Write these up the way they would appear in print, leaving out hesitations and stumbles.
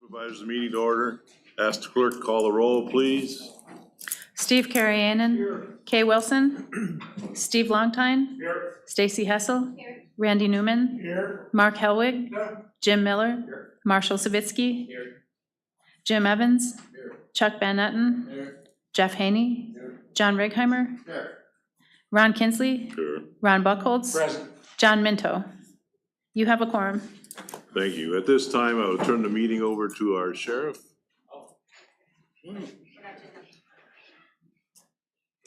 Supervisors, the meeting to order. Ask the clerk to call the roll, please. Steve Carrianen. Kay Wilson. Steve Longtine. Stacy Hessel. Randy Newman. Mark Helwig. Jim Miller. Marshall Savitsky. Jim Evans. Chuck Van Etten. Jeff Haney. John Righeimer. Ron Kinsley. Sure. Ron Buckholz. John Minto. You have a quorum. Thank you. At this time, I will turn the meeting over to our sheriff.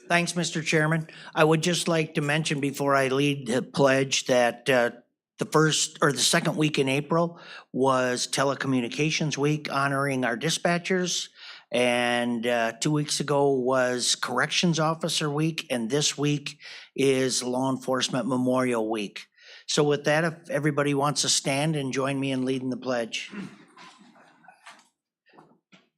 Thanks, Mr. Chairman. I would just like to mention before I lead the pledge that the second week in April was Telecommunications Week, honoring our dispatchers. And 2 weeks ago was Corrections Officer Week, and this week is Law Enforcement Memorial Week. So with that, if everybody wants to stand and join me in leading the pledge.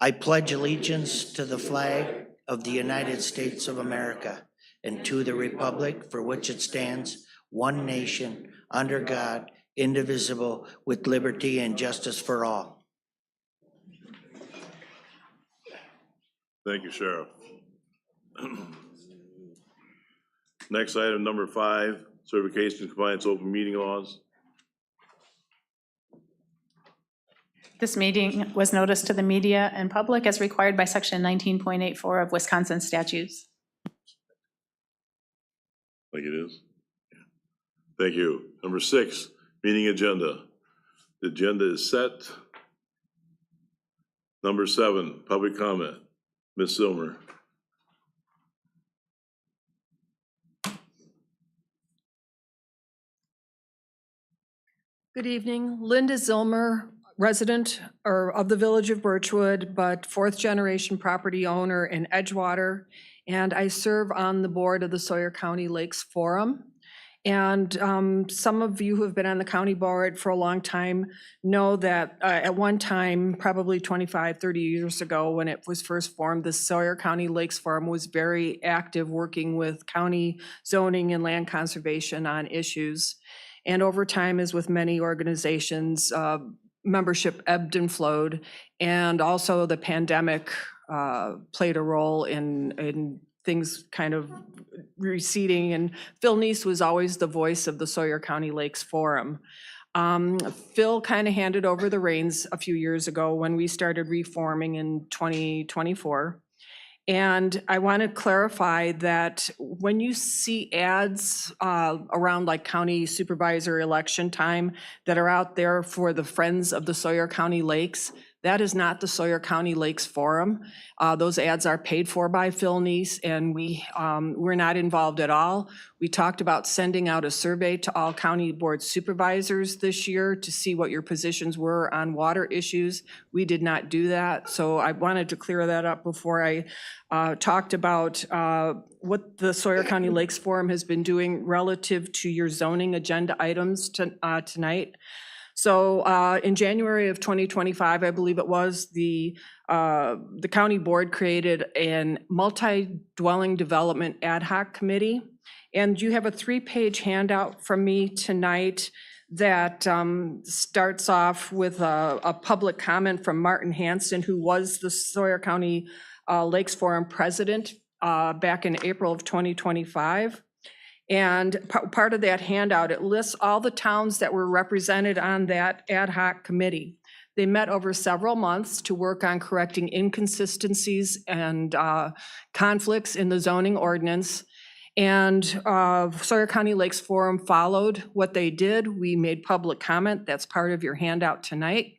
I pledge allegiance to the flag of the United States of America and to the republic for which it stands, one nation, under God, indivisible, with liberty and justice for all. Thank you, Sheriff. Next item, number 5, certification and compliance open meeting laws. This meeting was noticed to the media and public as required by section 19.84 of Wisconsin statutes. Like it is. Thank you. Number 6, meeting agenda. The agenda is set. Number 7, public comment. Ms. Silmer. Good evening. Linda Zilmer, resident of the village of Birchwood, but fourth generation property owner in Edgewater. And I serve on the board of the Sawyer County Lakes Forum. And some of you who have been on the county board for a long time know that at one time, probably 25, 30 years ago, when it was first formed, the Sawyer County Lakes Forum was very active working with county zoning and land conservation on issues. And over time, as with many organizations, membership ebbed and flowed. And also the pandemic played a role in things kind of receding, and Phil Neese was always the voice of the Sawyer County Lakes Forum. Phil kind of handed over the reins a few years ago when we started reforming in 2024. And I want to clarify that when you see ads around like county supervisor election time that are out there for the Friends of the Sawyer County Lakes, that is not the Sawyer County Lakes Forum. Those ads are paid for by Phil Neese, and we're not involved at all. We talked about sending out a survey to all county board supervisors this year to see what your positions were on water issues. We did not do that, so I wanted to clear that up before I talked about what the Sawyer County Lakes Forum has been doing relative to your zoning agenda items tonight. So in January of 2025, I believe it was, the county board created an multi-dwelling development ad hoc committee. And you have a 3-page handout from me tonight that starts off with a public comment from Martin Hansen, who was the Sawyer County Lakes Forum president back in April of 2025. And part of that handout, it lists all the towns that were represented on that ad hoc committee. They met over several months to work on correcting inconsistencies and conflicts in the zoning ordinance. And Sawyer County Lakes Forum followed what they did. We made public comment. That's part of your handout tonight.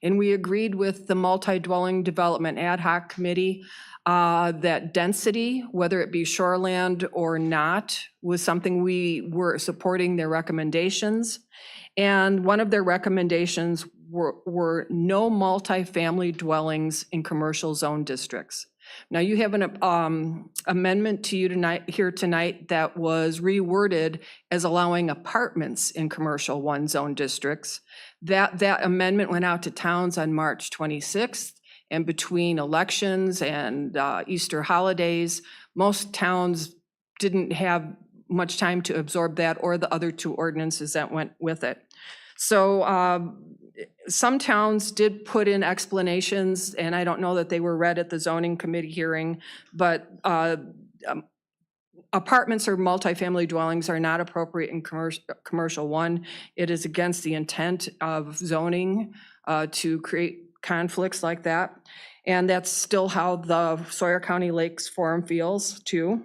And we agreed with the multi-dwelling development ad hoc committee that density, whether it be shoreland or not, was something we were supporting their recommendations. And one of their recommendations were no multifamily dwellings in commercial zone districts. Now you have an amendment to you tonight that was reworded as allowing apartments in commercial 1 zone districts. That amendment went out to towns on March 26th. And between elections and Easter holidays, most towns didn't have much time to absorb that or the other 2 ordinances that went with it. So some towns did put in explanations, and I don't know that they were read at the zoning committee hearing, but apartments or multifamily dwellings are not appropriate in commercial. One, it is against the intent of zoning to create conflicts like that. And that's still how the Sawyer County Lakes Forum feels too.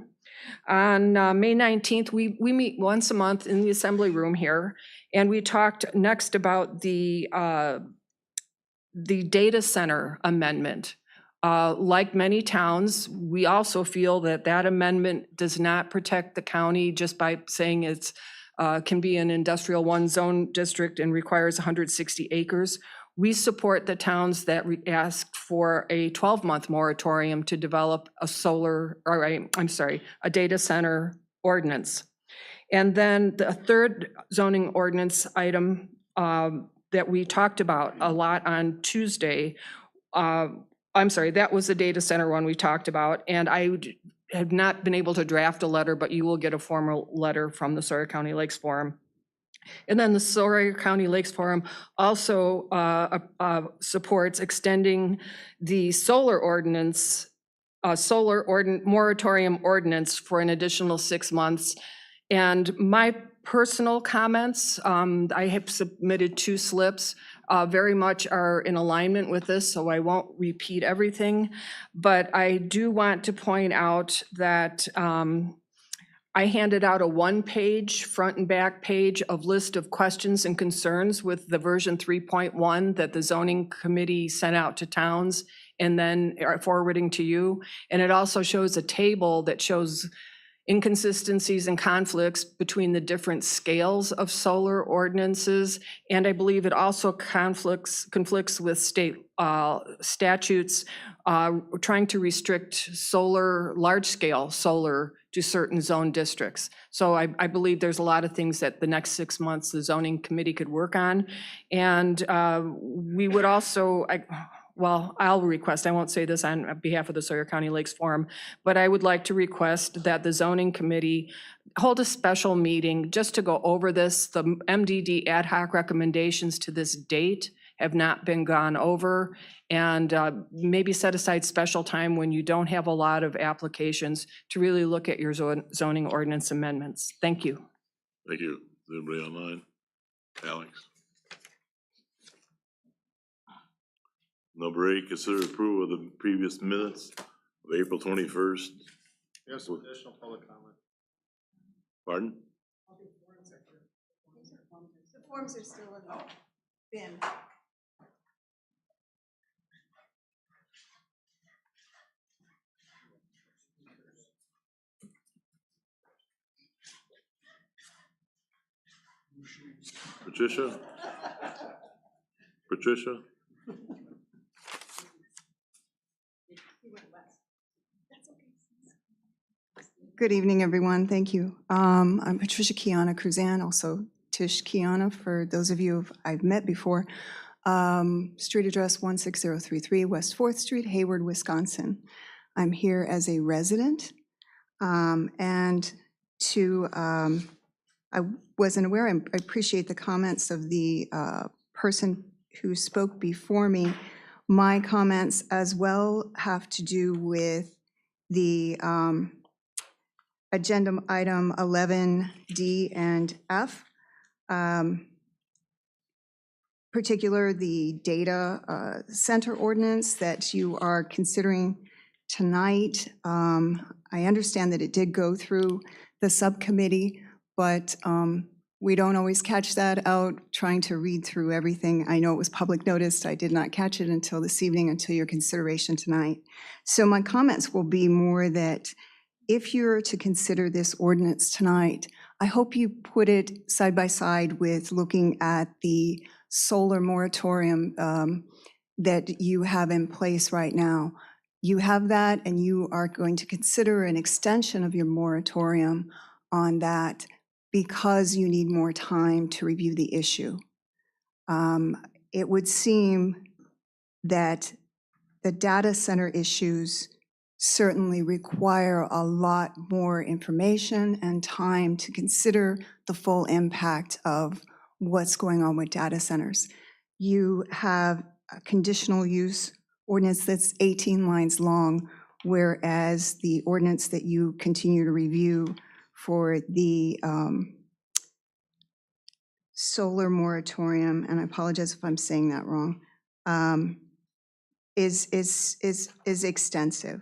On May 19th, we meet once a month in the assembly room here, and we talked next about the data center amendment. Like many towns, we also feel that that amendment does not protect the county just by saying it's can be an industrial one zone district and requires 160 acres. We support the towns that asked for a 12-month moratorium to develop a data center ordinance. And then the third zoning ordinance item that we talked about a lot on Tuesday, that was the data center one we talked about, and I have not been able to draft a letter, but you will get a formal letter from the Sawyer County Lakes Forum. And then the Sawyer County Lakes Forum also supports extending the solar moratorium ordinance for an additional 6 months. And my personal comments, I have submitted 2 slips, very much are in alignment with this, so I won't repeat everything. But I do want to point out that I handed out a 1-page, front and back page of list of questions and concerns with the version 3.1 that the zoning committee sent out to towns and then forwarding to you. And it also shows a table that shows inconsistencies and conflicts between the different scales of solar ordinances. And I believe it also conflicts with state statutes trying to restrict large-scale solar to certain zone districts. So I believe there's a lot of things that the next 6 months the zoning committee could work on. And we would also, I'll request, I won't say this on behalf of the Sawyer County Lakes Forum, but I would like to request that the zoning committee hold a special meeting just to go over this. The MDD ad hoc recommendations to this date have not been gone over, and maybe set aside special time when you don't have a lot of applications to really look at your zoning ordinance amendments. Thank you. Thank you. Is anybody online? Alex? Number 8, consider approval of the previous minutes of April 21st. Yes, additional public comment. Pardon? The forms are still in the bin. Patricia? Patricia? Good evening, everyone. Thank you. I'm Patricia Kiana Cruzan, also Tish Kiana, for those of you I've met before. Street address 16033 West 4th Street, Hayward, Wisconsin. I'm here as a resident. I wasn't aware, I appreciate the comments of the person who spoke before me. My comments as well have to do with the agenda item 11D and F, particular the data center ordinance that you are considering tonight. I understand that it did go through the subcommittee, but we don't always catch that out trying to read through everything. I know it was public noticed. I did not catch it until this evening, until your consideration tonight. So my comments will be more that if you're to consider this ordinance tonight, I hope you put it side by side with looking at the solar moratorium that you have in place right now. You have that, and you are going to consider an extension of your moratorium on that because you need more time to review the issue. It would seem that the data center issues certainly require a lot more information and time to consider the full impact of what's going on with data centers. you have a conditional use ordinance that's 18 lines long, whereas the ordinance that you continue to review for the solar moratorium, and I apologize if I'm saying that wrong, is extensive.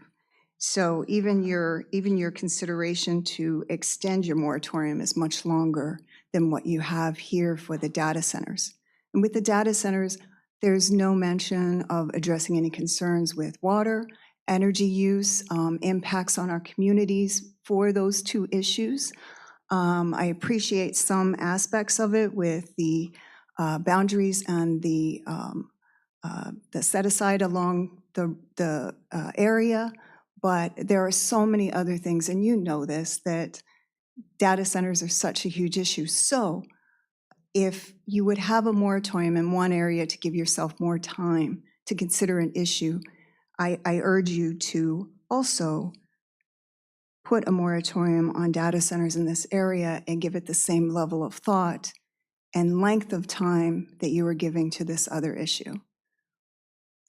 So even your consideration to extend your moratorium is much longer than what you have here for the data centers. And with the data centers, there's no mention of addressing any concerns with water, energy use, impacts on our communities for those two issues. I appreciate some aspects of it with the boundaries and the set aside along the area, but there are so many other things, and you know this, that data centers are such a huge issue. So if you would have a moratorium in one area to give yourself more time to consider an issue, I urge you to also put a moratorium on data centers in this area and give it the same level of thought and length of time that you are giving to this other issue.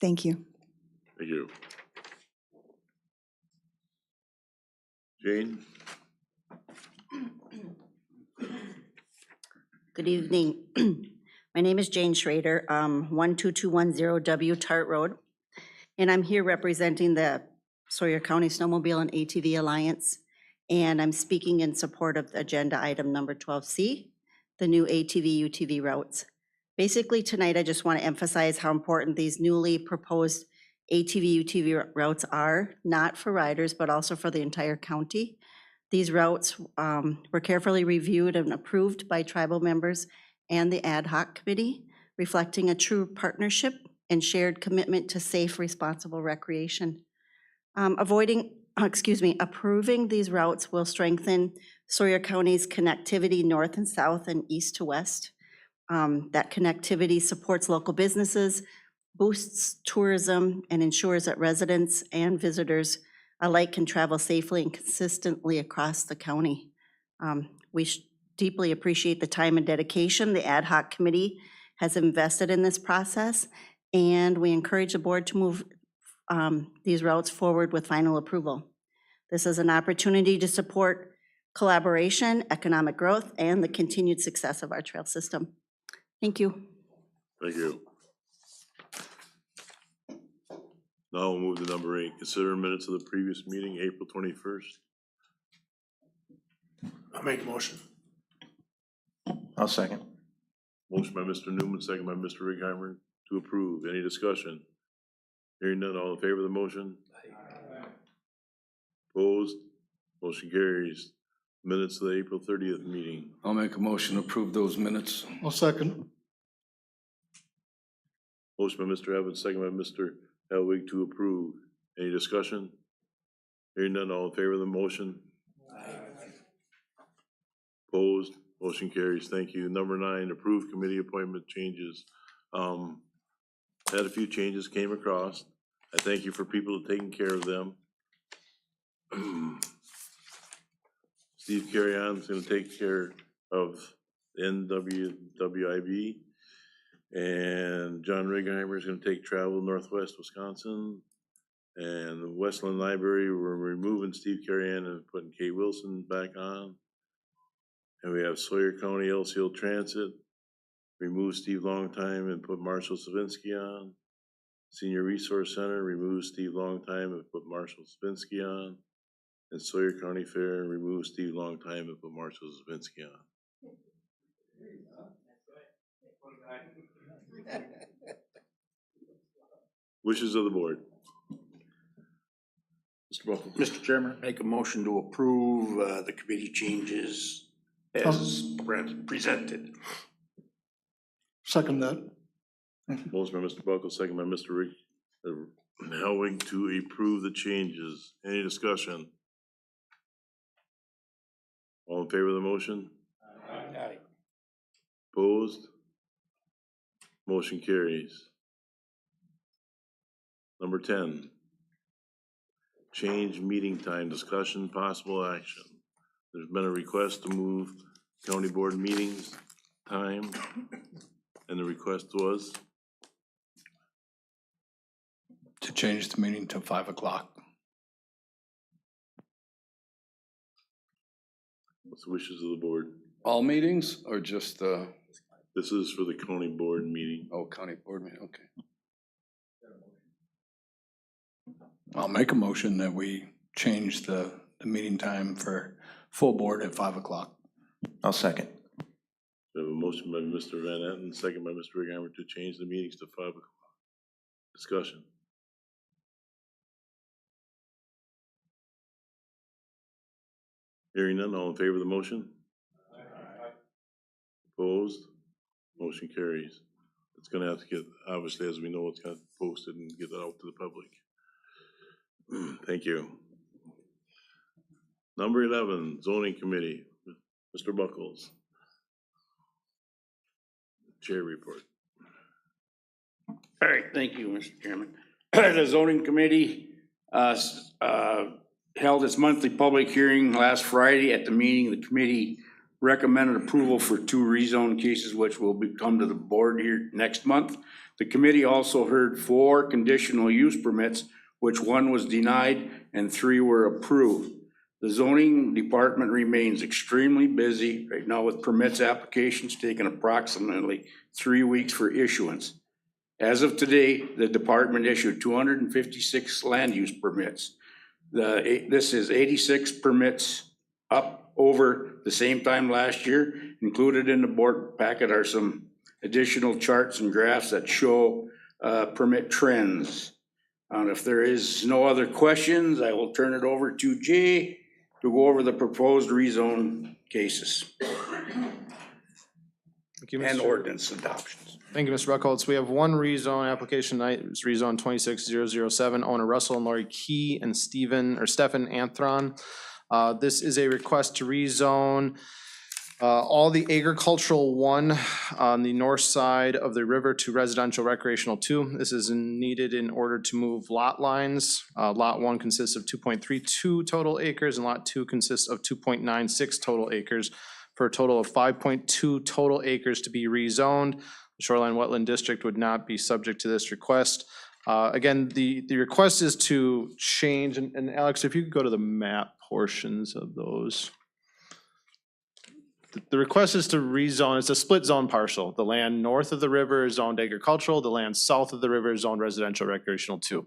Thank you. Thank you. Jane? Good evening. My name is Jane Schrader, 12210 Tart Road, and I'm here representing the Sawyer County Snowmobile and ATV Alliance, and I'm speaking in support of agenda item number 12C, the new ATV UTV routes. Basically, tonight I just want to emphasize how important these newly proposed ATV UTV routes are, not for riders, but also for the entire county. These routes were carefully reviewed and approved by tribal members and the ad hoc committee, reflecting a true partnership and shared commitment to safe, responsible recreation. Approving these routes will strengthen Sawyer County's connectivity north and south and east to west. That connectivity supports local businesses, boosts tourism, and ensures that residents and visitors alike can travel safely and consistently across the county. We deeply appreciate the time and dedication the ad hoc committee has invested in this process, and we encourage the board to move these routes forward with final approval. This is an opportunity to support collaboration, economic growth, and the continued success of our trail system. Thank you. Thank you. Now we'll move to number 8. Consider minutes of the previous meeting, April 21st. I'll make a motion. I'll second. Motion by Mr. Newman, second by Mr. Righeimer to approve. Any discussion? Hearing none, all in favor of the motion? Opposed? Motion carries. Minutes of the April 30th meeting. I'll make a motion to approve those minutes. I'll second. Motion by Mr. Evans, second by Mr. Elwig to approve. Any discussion? Hearing none, all in favor of the motion? Opposed? Motion carries. Thank you. Number 9, approve committee appointment changes. Had a few changes came across. I thank you for people taking care of them. Steve Carrion's gonna take care of NWWIB. And John Righeimer is gonna take travel Northwest Wisconsin. And the Westland Library, we're removing Steve Carrion and putting Kate Wilson back on. And we have Sawyer County LCO Transit, remove Steve Longtime and put Marshall Savinsky on. Senior Resource Center, remove Steve Longtime and put Marshall Savinsky on. And Sawyer County Fair, remove Steve Longtime and put Marshall Savinsky on. Wishes of the board. Mr. Buckle. Mr. Chairman, make a motion to approve the committee changes as presented. Second that. Motion by Mr. Buckle, second by Mr. Helwig to approve the changes. Any discussion? All in favor of the motion? Aye. Opposed? Motion carries. Number 10, change meeting time, discussion, possible action. There's been a request to move county board meetings time, and the request was to change the meeting to 5 o'clock. What's the wishes of the board? All meetings or just This is for the county board meeting. county board meeting? Okay. I'll make a motion that we change the meeting time for full board at 5 o'clock. I'll second. We have a motion by Mr. Van Etten, second by Mr. Righeimer to change the meetings to 5 o'clock. Discussion. Hearing none, all in favor of the motion? Opposed? Motion carries. It's gonna have to get, obviously, as we know, it's got posted and get that out to the public. Thank you. Number 11, zoning committee, Mr. Buckles. Chair report. All right, thank you, Mr. Chairman. The zoning committee held its monthly public hearing last Friday. At the meeting, the committee recommended approval for 2 rezone cases, which will come to the board here next month. The committee also heard 4 conditional use permits, which 1 was denied and 3 were approved. The zoning department remains extremely busy right now with permits applications taking approximately 3 weeks for issuance. As of today, the department issued 256 land use permits. This is 86 permits up over the same time last year. Included in the board packet are some additional charts and graphs that show permit trends. And if there is no other questions, I will turn it over to Jay to go over the proposed rezone cases Thank you, and Mr. ordinance adoptions. Thank you, Mr. Buckholz. We have 1 rezone application tonight. It's rezone 26007, owner Russell and Lori Key and Stephen Anthron. This is a request to rezone all the agricultural 1 on the north side of the river to residential recreational 2. This is needed in order to move lot lines. Lot 1 consists of 2.32 total acres and lot 2 consists of 2.96 total acres for a total of 5.2 total acres to be rezoned. The Shoreline Wetland District would not be subject to this request. Again, the request is to change, and Alex, if you could go to the map portions of those. The request is to rezone, it's a split zone parcel. The land north of the river is zoned agricultural, the land south of the river is zoned residential recreational 2.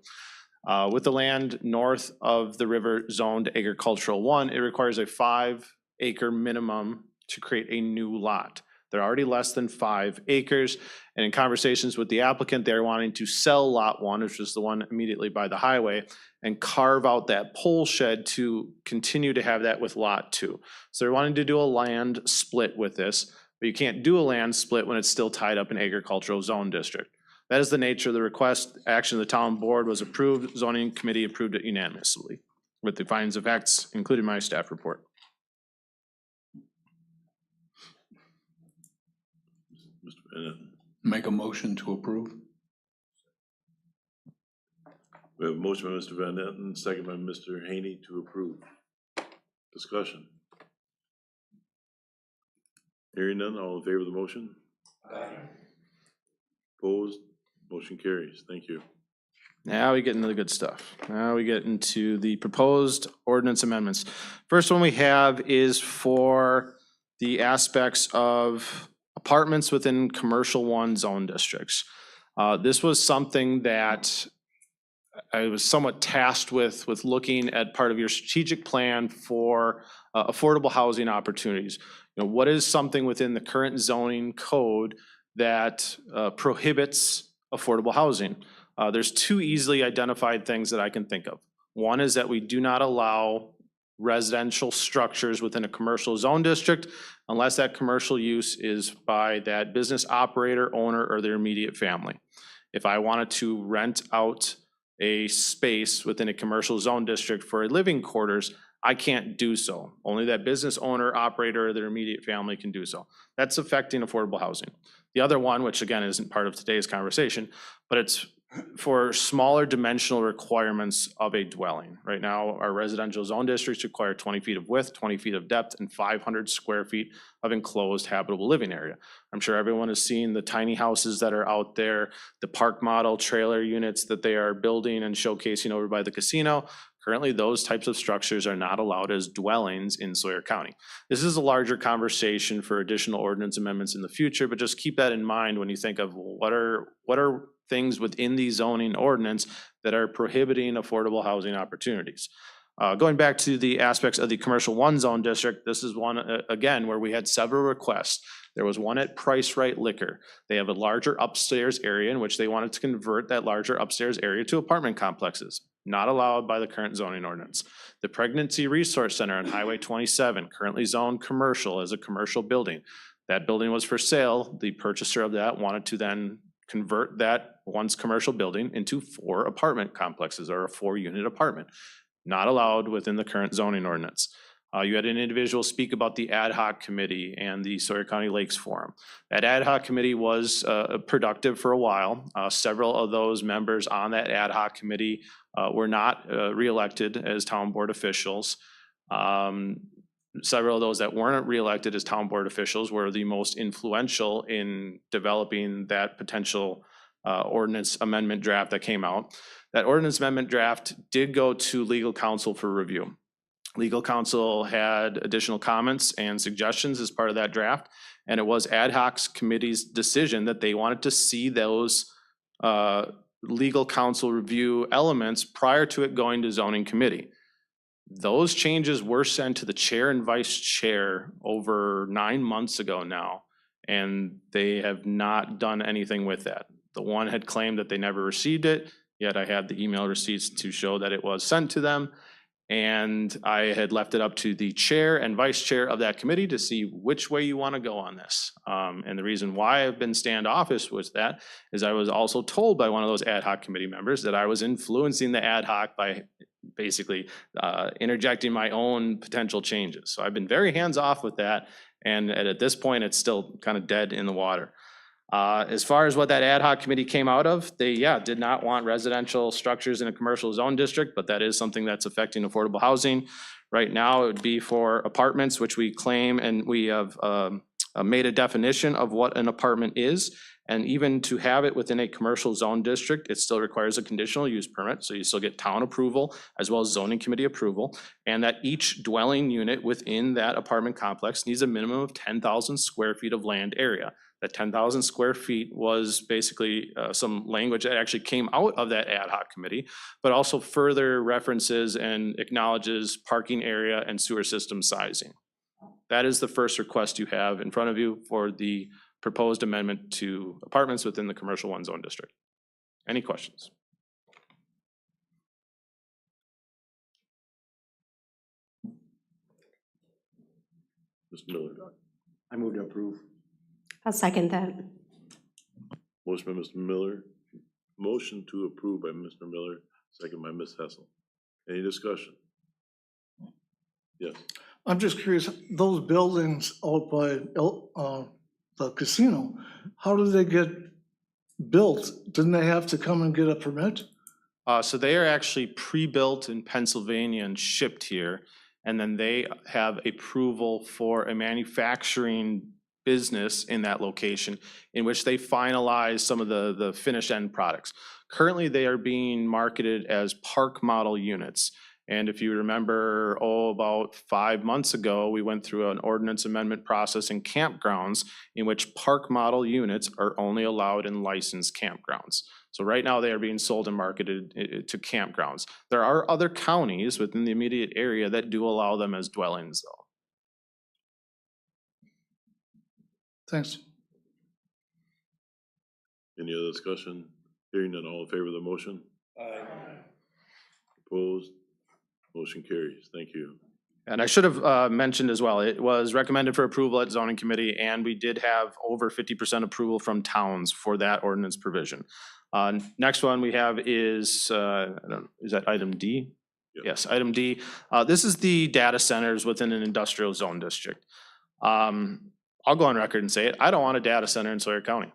With the land north of the river zoned agricultural 1, it requires a 5-acre minimum to create a new lot. They're already less than 5 acres, and in conversations with the applicant, they're wanting to sell lot 1, which is the one immediately by the highway, and carve out that pole shed to continue to have that with lot 2. So they're wanting to do a land split with this, but you can't do a land split when it's still tied up in agricultural zone district. That is the nature of the request. Action of the town board was approved. Zoning committee approved it unanimously with the findings of facts, including my staff report. Mr. Van Etten. Make a motion to approve. We have a motion by Mr. Van Etten, second by Mr. Haney to approve. Discussion. Hearing none, all in favor of the motion? Opposed? Motion carries. Thank you. Now we get into the good stuff. Now we get into the proposed ordinance amendments. First one we have is for the aspects of apartments within commercial 1 zone districts. This was something that I was somewhat tasked with looking at part of your strategic plan for affordable housing opportunities. You know, what is something within the current zoning code that prohibits affordable housing? There's 2 easily identified things that I can think of. One is that we do not allow residential structures within a commercial zone district unless that commercial use is by that business operator, owner, or their immediate family. If I wanted to rent out a space within a commercial zone district for a living quarters, I can't do so. Only that business owner, operator, or their immediate family can do so. That's affecting affordable housing. The other one, which again isn't part of today's conversation, but it's for smaller dimensional requirements of a dwelling. Right now, our residential zone districts require 20 feet of width, 20 feet of depth, and 500 square feet of enclosed habitable living area. I'm sure everyone has seen the tiny houses that are out there, the park model trailer units that they are building and showcasing over by the casino. Currently, those types of structures are not allowed as dwellings in Sawyer County. This is a larger conversation for additional ordinance amendments in the future, but just keep that in mind when you think of what are things within the zoning ordinance that are prohibiting affordable housing opportunities. Going back to the aspects of the commercial one zone district, this is one, again, where we had several requests. There was one at Price Right Liquor. They have a larger upstairs area in which they wanted to convert that larger upstairs area to apartment complexes. Not allowed by the current zoning ordinance. The Pregnancy Resource Center on Highway 27, currently zoned commercial as a commercial building. That building was for sale. The purchaser of that wanted to then convert that once commercial building into 4 apartment complexes or a 4-unit apartment. Not allowed within the current zoning ordinance. You had an individual speak about the ad hoc committee and the Sawyer County Lakes Forum. That ad hoc committee was productive for a while. Several of those members on that ad hoc committee were not reelected as town board officials. Several of those that weren't reelected as town board officials were the most influential in developing that potential ordinance amendment draft that came out. That ordinance amendment draft did go to legal counsel for review. Legal counsel had additional comments and suggestions as part of that draft, and it was ad hoc committee's decision that they wanted to see those legal counsel review elements prior to it going to zoning committee. Those changes were sent to the chair and vice chair over 9 months ago now, and they have not done anything with that. The one had claimed that they never received it, yet I had the email receipts to show that it was sent to them. And I had left it up to the chair and vice chair of that committee to see which way you want to go on this. And the reason why I've been standoffish with that is I was also told by one of those ad hoc committee members that I was influencing the ad hoc by basically interjecting my own potential changes. So I've been very hands off with that. And at this point, it's still kind of dead in the water. As far as what that ad hoc committee came out of, they, did not want residential structures in a commercial zone district, but that is something that's affecting affordable housing. Right now, it would be for apartments, which we claim, and we have made a definition of what an apartment is. And even to have it within a commercial zone district, it still requires a conditional use permit. So you still get town approval as well as zoning committee approval. And that each dwelling unit within that apartment complex needs a minimum of 10,000 square feet of land area. That 10,000 square feet was basically some language that actually came out of that ad hoc committee, but also further references and acknowledges parking area and sewer system sizing. That is the first request you have in front of you for the proposed amendment to apartments within the commercial one zone district. Any questions? Mr. Miller. I move to approve. I'll second that. Motion by Mr. Miller. Motion to approve by Mr. Miller, second by Ms. Hessel. Any discussion? Yes. I'm just curious, those buildings out by the casino, how did they get built? Didn't they have to come and get a permit? So they are actually pre-built in Pennsylvania and shipped here. And then they have approval for a manufacturing business in that location in which they finalize some of the finished end products. Currently, they are being marketed as park model units. And if you remember, about 5 months ago, we went through an ordinance amendment process in campgrounds in which park model units are only allowed in licensed campgrounds. So right now they are being sold and marketed to campgrounds. There are other counties within the immediate area that do allow them as dwellings though. Thanks. Any other discussion? Hearing none, all in favor of the motion? Aye. Opposed? Motion carries. Thank you. And I should have mentioned as well, it was recommended for approval at zoning committee, and we did have over 50% approval from towns for that ordinance provision. Next one we have is, is that item D? Yep. Yes, item D. This is the data centers within an industrial zone district. I'll go on record and say it. I don't want a data center in Sawyer County.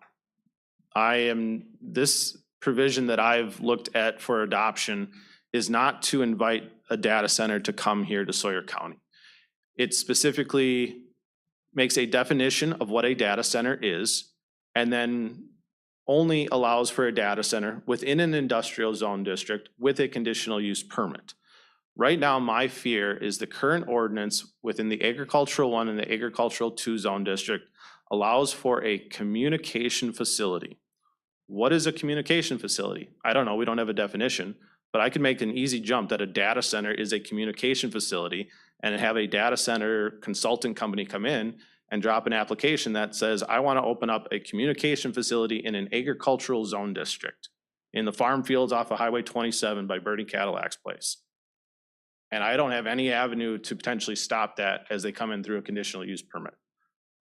This provision that I've looked at for adoption is not to invite a data center to come here to Sawyer County. It specifically makes a definition of what a data center is, and then only allows for a data center within an industrial zone district with a conditional use permit. Right now, my fear is the current ordinance within the agricultural 1 and the agricultural 2 zone district allows for a communication facility. What is a communication facility? I don't know, we don't have a definition, but I can make an easy jump that a data center is a communication facility and have a data center consulting company come in and drop an application that says, I want to open up a communication facility in an agricultural zone district in the farm fields off of Highway 27 by Bernie Cadillac's place. And I don't have any avenue to potentially stop that as they come in through a conditional use permit.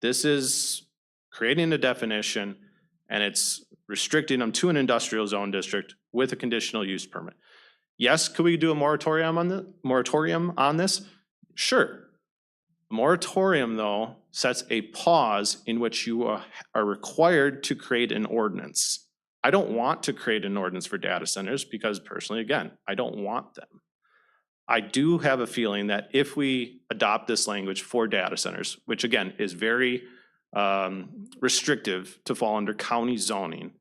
This is creating a definition and it's restricting them to an industrial zone district with a conditional use permit. Yes, could we do a moratorium on this? Sure. A moratorium, though, sets a pause in which you are required to create an ordinance. I don't want to create an ordinance for data centers because personally, again, I don't want them. I do have a feeling that if we adopt this language for data centers, which again is very restrictive to fall under county zoning,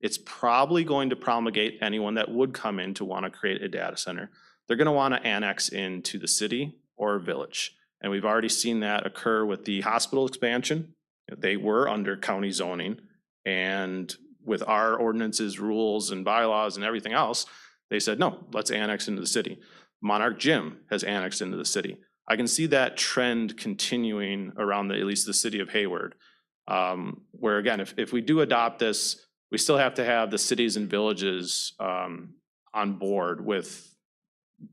it's probably going to promulgate anyone that would come in to want to create a data center. They're going to want to annex into the city or village. And we've already seen that occur with the hospital expansion. They were under county zoning, and with our ordinances, rules, and bylaws and everything else, they said, no, let's annex into the city. Monarch Gym has annexed into the city. I can see that trend continuing around at least the city of Hayward, where again, if we do adopt this, we still have to have the cities and villages on board with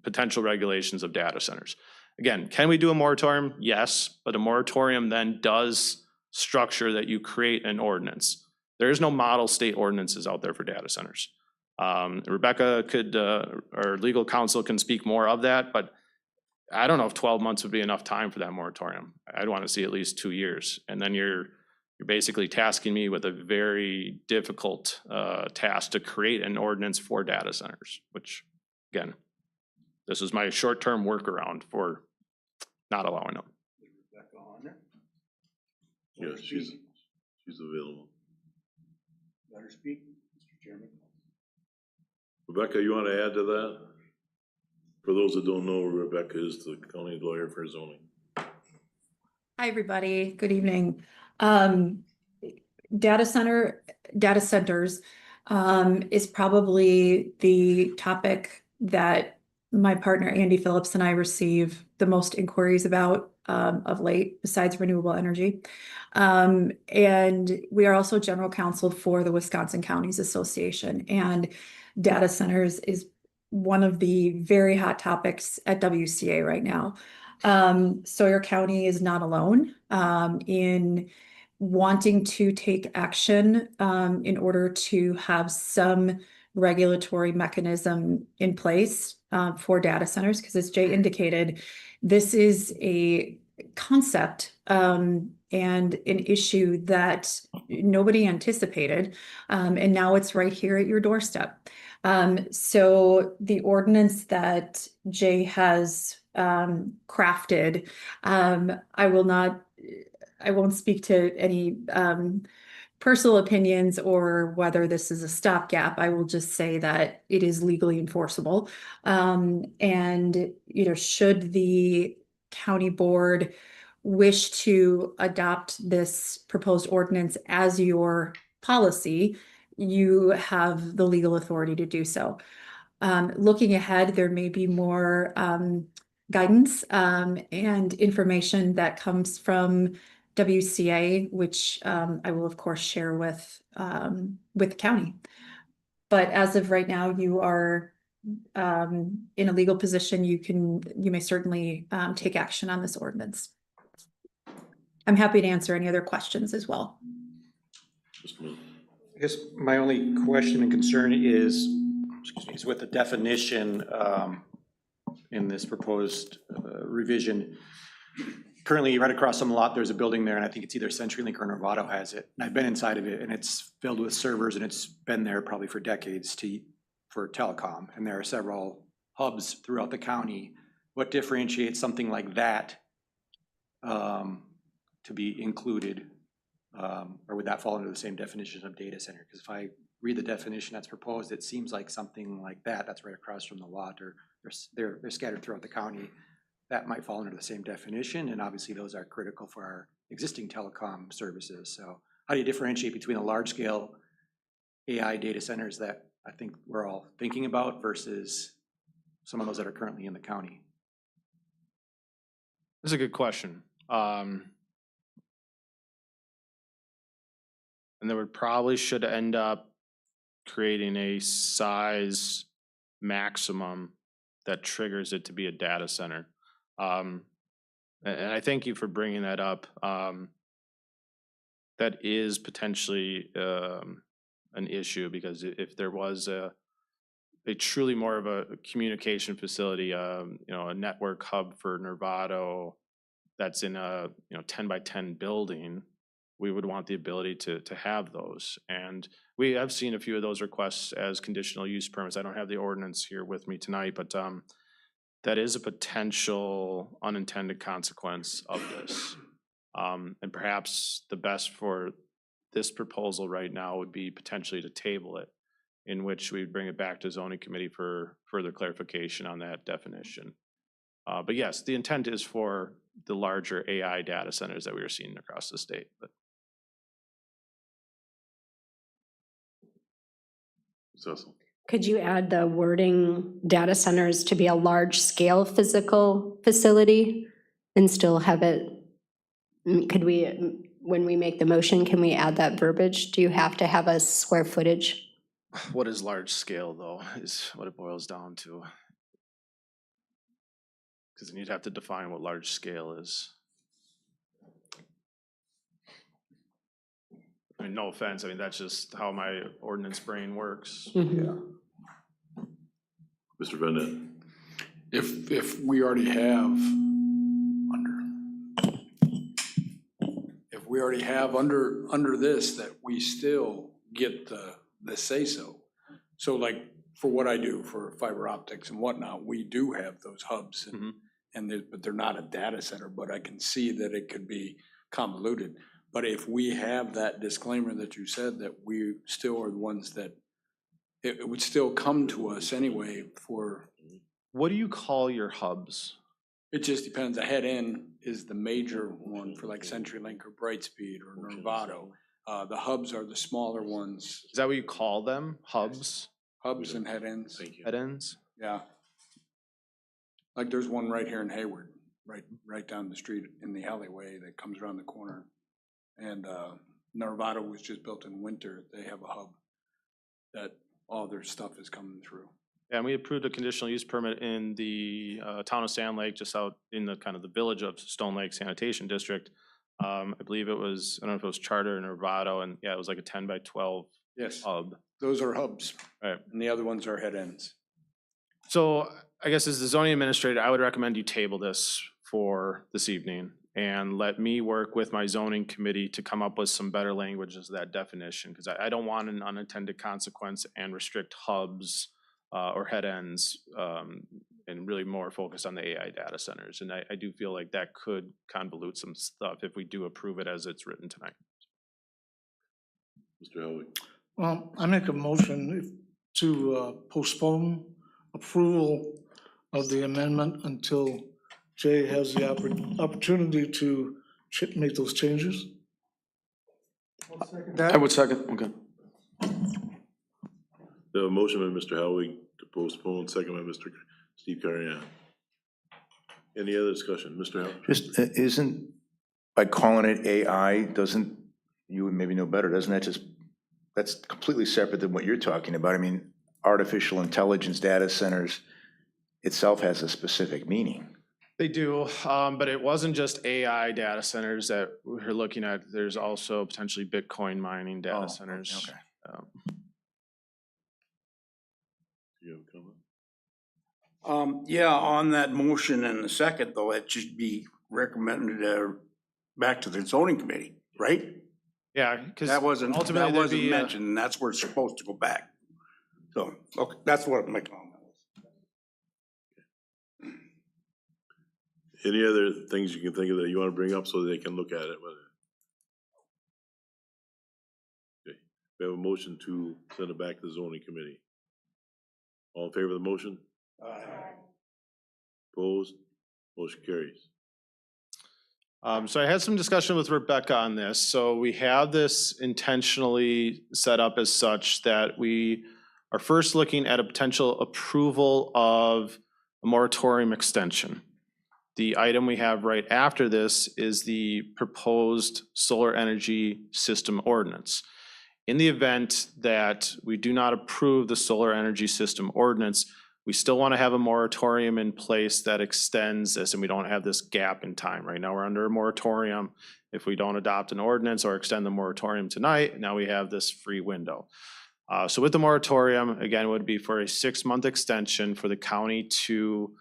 potential regulations of data centers. Again, can we do a moratorium? Yes, but a moratorium then does structure that you create an ordinance. There is no model state ordinances out there for data centers. Rebecca could, our legal counsel can speak more of that, but I don't know if 12 months would be enough time for that moratorium. I'd want to see at least 2 years. And then you're basically tasking me with a very difficult task to create an ordinance for data centers, which again, this is my short-term workaround for not allowing them. Yeah, she's available. Let her speak, Mr. Chairman. Rebecca, you want to add to that? For those that don't know, Rebecca is the county lawyer for zoning. Hi, everybody. Good evening. Data centers is probably the topic that my partner Andy Phillips and I receive the most inquiries about of late, besides renewable energy. And we are also general counsel for the Wisconsin Counties Association, and data centers is one of the very hot topics at WCA right now. Sawyer County is not alone in wanting to take action in order to have some regulatory mechanism in place for data centers, because as Jay indicated, this is a concept and an issue that nobody anticipated, and now it's right here at your doorstep. So the ordinance that Jay has crafted, I won't speak to any personal opinions or whether this is a stopgap. I will just say that it is legally enforceable. And, should the county board wish to adopt this proposed ordinance as your policy, you have the legal authority to do so. Looking ahead, there may be more guidance and information that comes from WCA, which I will of course share with the county. But as of right now, you are in a legal position. You may certainly take action on this ordinance. I'm happy to answer any other questions as well. I guess my only question and concern is with the definition in this proposed revision. currently right across from the lot, there's a building there, and I think it's either CenturyLink or Novato has it. And I've been inside of it, and it's filled with servers, and it's been there probably for decades for telecom. And there are several hubs throughout the county. What differentiates something like that to be included? Or would that fall under the same definition of data center? Because if I read the definition that's proposed, it seems like something like that's right across from the lot, or they're scattered throughout the county. That might fall under the same definition, and obviously those are critical for our existing telecom services. So how do you differentiate between the large-scale AI data centers that I think we're all thinking about versus some of those that are currently in the county? That's a good question. And then we probably should end up creating a size maximum that triggers it to be a data center. And I thank you for bringing that up. That is potentially an issue, because if there was a truly more of a communication facility, a network hub for Novato that's in a 10 by 10 building, we would want the ability to have those. And we have seen a few of those requests as conditional use permits. I don't have the ordinance here with me tonight, but that is a potential unintended consequence of this. And perhaps the best for this proposal right now would be potentially to table it, in which we bring it back to zoning committee for further clarification on that definition. But yes, the intent is for the larger AI data centers that we are seeing across the state. But Cecil. Could you add the wording data centers to be a large scale physical facility and still have it? Could we, when we make the motion, can we add that verbiage? Do you have to have a square footage? what is large scale, though, is what it boils down to. Because then you'd have to define what large scale is. I mean, no offense, I mean, that's just how my ordinance brain works. Mhm. Mr. Bennett. If we already have under this, that we still get the say-so. So like for what I do for fiber optics and whatnot, we do have those hubs but they're not a data center, but I can see that it could be convoluted. But if we have that disclaimer that you said, that we still are the ones that it would still come to us anyway for. What do you call your hubs? It just depends. A head end is the major one for like CenturyLink or Brightspeed or Novato. The hubs are the smaller ones. Is that what you call them? Hubs? Hubs and head ends. Head ends? Yeah. Like there's one right here in Hayward, right down the street in the alleyway that comes around the corner. And Novato was just built in winter. They have a hub that all their stuff is coming through. And we approved a conditional use permit in the town of Sand Lake, just out in the kind of the village of Stone Lake Sanitation District. I believe it was, I don't know if it was Charter or Novato, and yeah, it was like a 10 by 12 Yes, hub. those are hubs. Right. And the other ones are head ends. So I guess as the zoning administrator, I would recommend you table this for this evening and let me work with my zoning committee to come up with some better language as that definition, because I don't want an unintended consequence and restrict hubs or head ends and really more focus on the AI data centers. And I do feel like that could convolute some stuff if we do approve it as it's written tonight. Mr. Helwig. Well, I make a motion to postpone approval of the amendment until Jay has the opportunity to make those changes. I would second. Okay. We have a motion by Mr. Helwig to postpone, second by Mr. Steve Carrion. Any other discussion? Mr. Helwig? Just, isn't, by calling it AI, doesn't, you would maybe know better, doesn't that just, that's completely separate than what you're talking about. I mean, artificial intelligence data centers itself has a specific meaning. They do, but it wasn't just AI data centers that we're looking at. There's also potentially Bitcoin mining data centers. Okay. Do you have a comment? Yeah, on that motion and the second, though, it should be recommended back to the zoning committee, right? Yeah, because That wasn't ultimately mentioned, and that's where it's supposed to go back. So, okay, that's what my comment was. Any other things you can think of that you want to bring up so they can look at it? Okay, we have a motion to send it back to the zoning committee. All in favor of the motion? Opposed? Motion carries. So I had some discussion with Rebecca on this. So we have this intentionally set up as such that we are first looking at a potential approval of a moratorium extension. The item we have right after this is the proposed solar energy system ordinance. In the event that we do not approve the solar energy system ordinance, we still want to have a moratorium in place that extends this, and we don't have this gap in time. Right now, we're under a moratorium. If we don't adopt an ordinance or extend the moratorium tonight, now we have this free window. So with the moratorium, again, it would be for a 6-month extension for the county to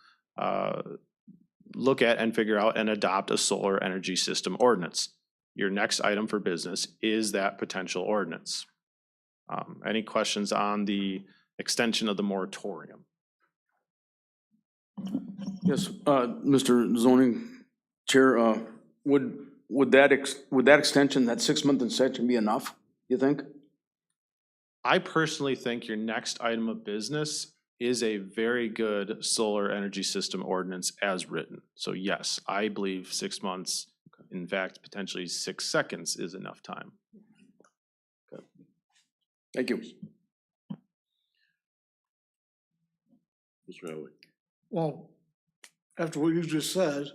look at and figure out and adopt a solar energy system ordinance. Your next item for business is that potential ordinance. Any questions on the extension of the moratorium? Yes, Mr. Zoning Chair, would that extension, that 6-month extension be enough, you think? I personally think your next item of business is a very good solar energy system ordinance as written. So yes, I believe 6 months, in fact, potentially 6 seconds is enough time. Okay. Thank you. Mr. Elway. Well, after what you just said,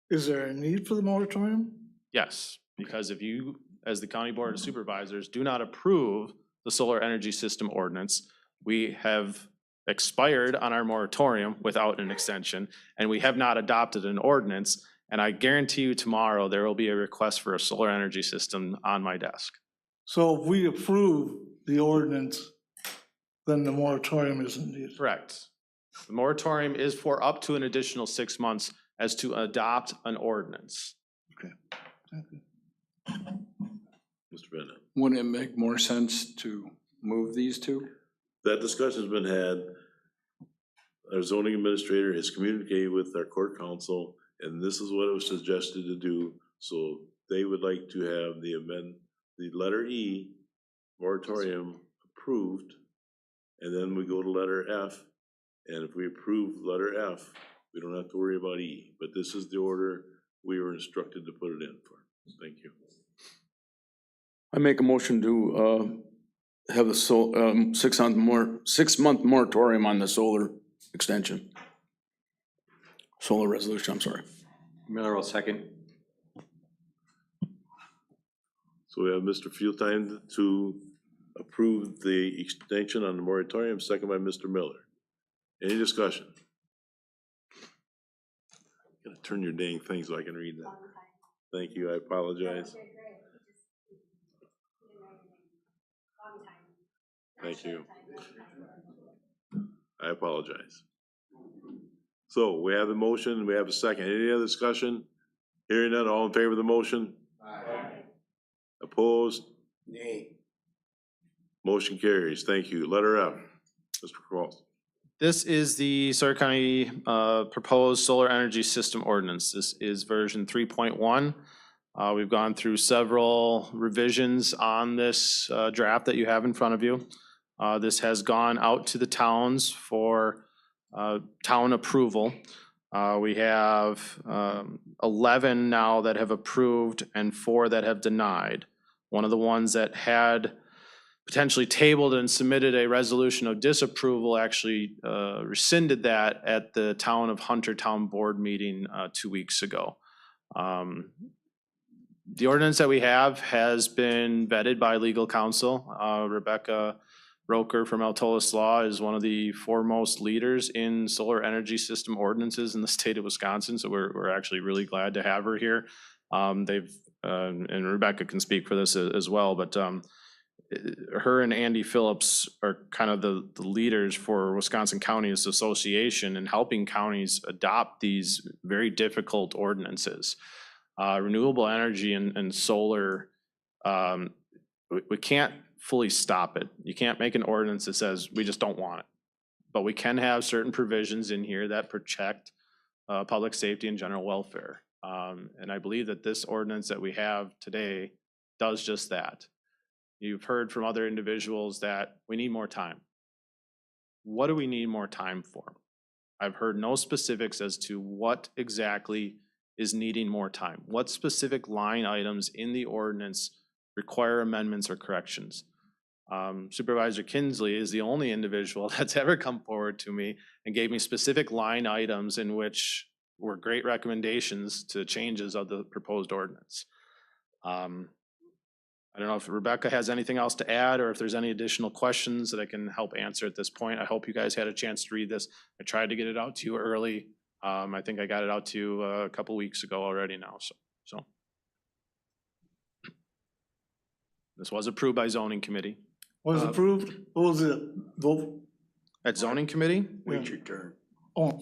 is there a need for the moratorium? Yes, because if you, as the County Board of Supervisors, do not approve the solar energy system ordinance, we have expired on our moratorium without an extension, and we have not adopted an ordinance. And I guarantee you tomorrow, there will be a request for a solar energy system on my desk. So if we approve the ordinance, then the moratorium isn't needed. Correct. The moratorium is for up to an additional 6 months as to adopt an ordinance. Okay, thank you. Mr. Bennett. Wouldn't it make more sense to move these two? That discussion's been had. Our zoning administrator has communicated with our court counsel, and this is what it was suggested to do. So they would like to have the letter E, moratorium approved, and then we go to letter F. And if we approve letter F, we don't have to worry about E. But this is the order we were instructed to put it in for. Thank you. I make a motion to have a 6-month moratorium on the solar extension. Solar resolution, I'm sorry. Miller will second. So we have Mr. Fieldtime to approve the extension on the moratorium, second by Mr. Miller. Any discussion? Gotta turn your dang thing so I can read that. Thank you, I apologize. Thank you. I apologize. So we have the motion, we have a second. Any other discussion? Hearing none, all in favor of the motion? Aye. Opposed? Nay. Motion carries. Thank you. Letter F, Mr. Cross. This is the Sawyer County proposed solar energy system ordinance. This is version 3.1. We've gone through several revisions on this draft that you have in front of you. This has gone out to the towns for town approval. We have 11 now that have approved and 4 that have denied. One of the ones that had potentially tabled and submitted a resolution of disapproval actually rescinded that at the Town of Hunter Town Board meeting 2 weeks ago. The ordinance that we have has been vetted by legal counsel. Rebecca Roker from Altolis Law is one of the foremost leaders in solar energy system ordinances in the state of Wisconsin, so we're actually really glad to have her here. And Rebecca can speak for this as well, but her and Andy Phillips are kind of the leaders for Wisconsin Counties Association in helping counties adopt these very difficult ordinances. Renewable energy and solar, we can't fully stop it. You can't make an ordinance that says we just don't want it. But we can have certain provisions in here that protect public safety and general welfare. And I believe that this ordinance that we have today does just that. You've heard from other individuals that we need more time. What do we need more time for? I've heard no specifics as to what exactly is needing more time. What specific line items in the ordinance require amendments or corrections? Supervisor Kinsley is the only individual that's ever come forward to me and gave me specific line items in which were great recommendations to changes of the proposed ordinance. I don't know if Rebecca has anything else to add or if there's any additional questions that I can help answer at this point. I hope you guys had a chance to read this. I tried to get it out to you early. I think I got it out to you a couple weeks ago already now, so. This was approved by zoning committee. Was approved? What was it? Vote? At zoning committee? Wait your turn. Oh,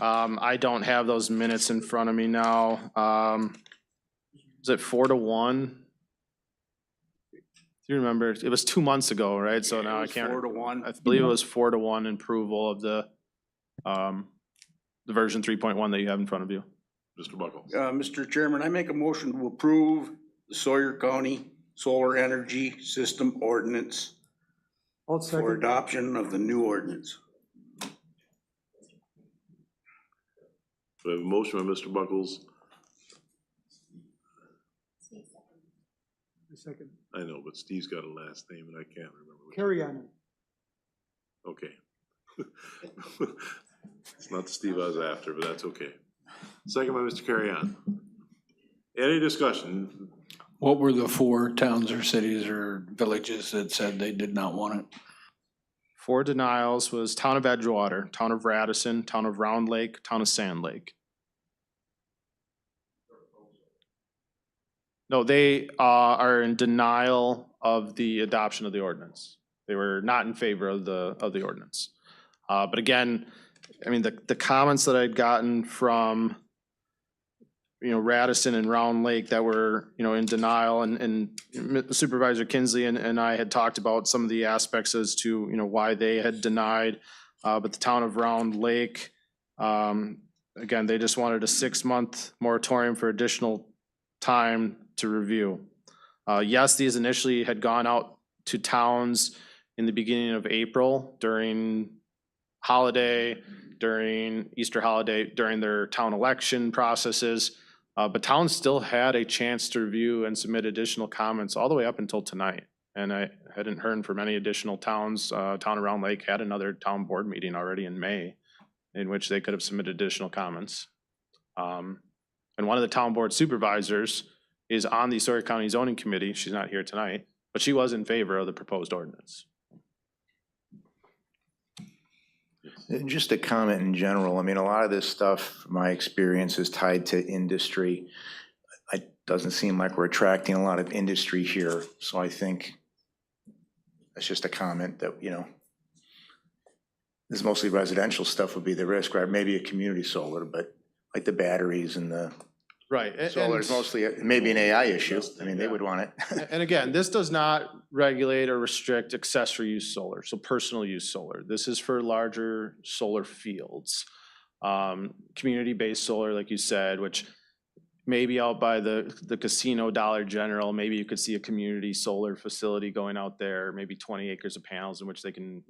I don't have those minutes in front of me now. Is it 4-1? Do you remember? It was 2 months ago, right? So now I can't. 4-1. I believe it was 4-1 approval of the version 3.1 that you have in front of you. Mr. Buckles. Mr. Chairman, I make a motion to approve the Sawyer County Solar Energy System Ordinance for adoption of the new ordinance. We have a motion by Mr. Buckles. second. I know, but Steve's got a last name and I can't remember. Carry on. Okay. It's not the Steve I was after, but that's okay. Second by Mr. Carrion. Any discussion? What were the 4 towns or cities or villages that said they did not want it? 4 denials was Town of Edgewater, Town of Radisson, Town of Round Lake, Town of Sand Lake. No, they are in denial of the adoption of the ordinance. They were not in favor of the ordinance. But again, I mean, the comments that I'd gotten from, Radisson and Round Lake that were, in denial, and Supervisor Kinsley and I had talked about some of the aspects as to, why they had denied. But the town of Round Lake, again, they just wanted a 6-month moratorium for additional time to review. Yes, these initially had gone out to towns in the beginning of April during holiday, during Easter holiday, during their town election processes. But towns still had a chance to review and submit additional comments all the way up until tonight. And I hadn't heard from any additional towns. Town of Round Lake had another town board meeting already in May in which they could have submitted additional comments. And one of the town board supervisors is on the Sawyer County Zoning Committee. She's not here tonight, but she was in favor of the proposed ordinance. And just a comment in general, I mean, a lot of this stuff, from my experience, is tied to industry. It doesn't seem like we're attracting a lot of industry here, so I think that's just a comment that, this mostly residential stuff would be the risk, right? Maybe a community solar, but like the batteries and the Right. solar is mostly, maybe an AI issue. I mean, they would want it. And again, this does not regulate or restrict accessory use solar, so personal use solar. This is for larger solar fields. Community-based solar, like you said, which maybe out by the casino Dollar General, maybe you could see a community solar facility going out there, maybe 20 acres of panels in which they can,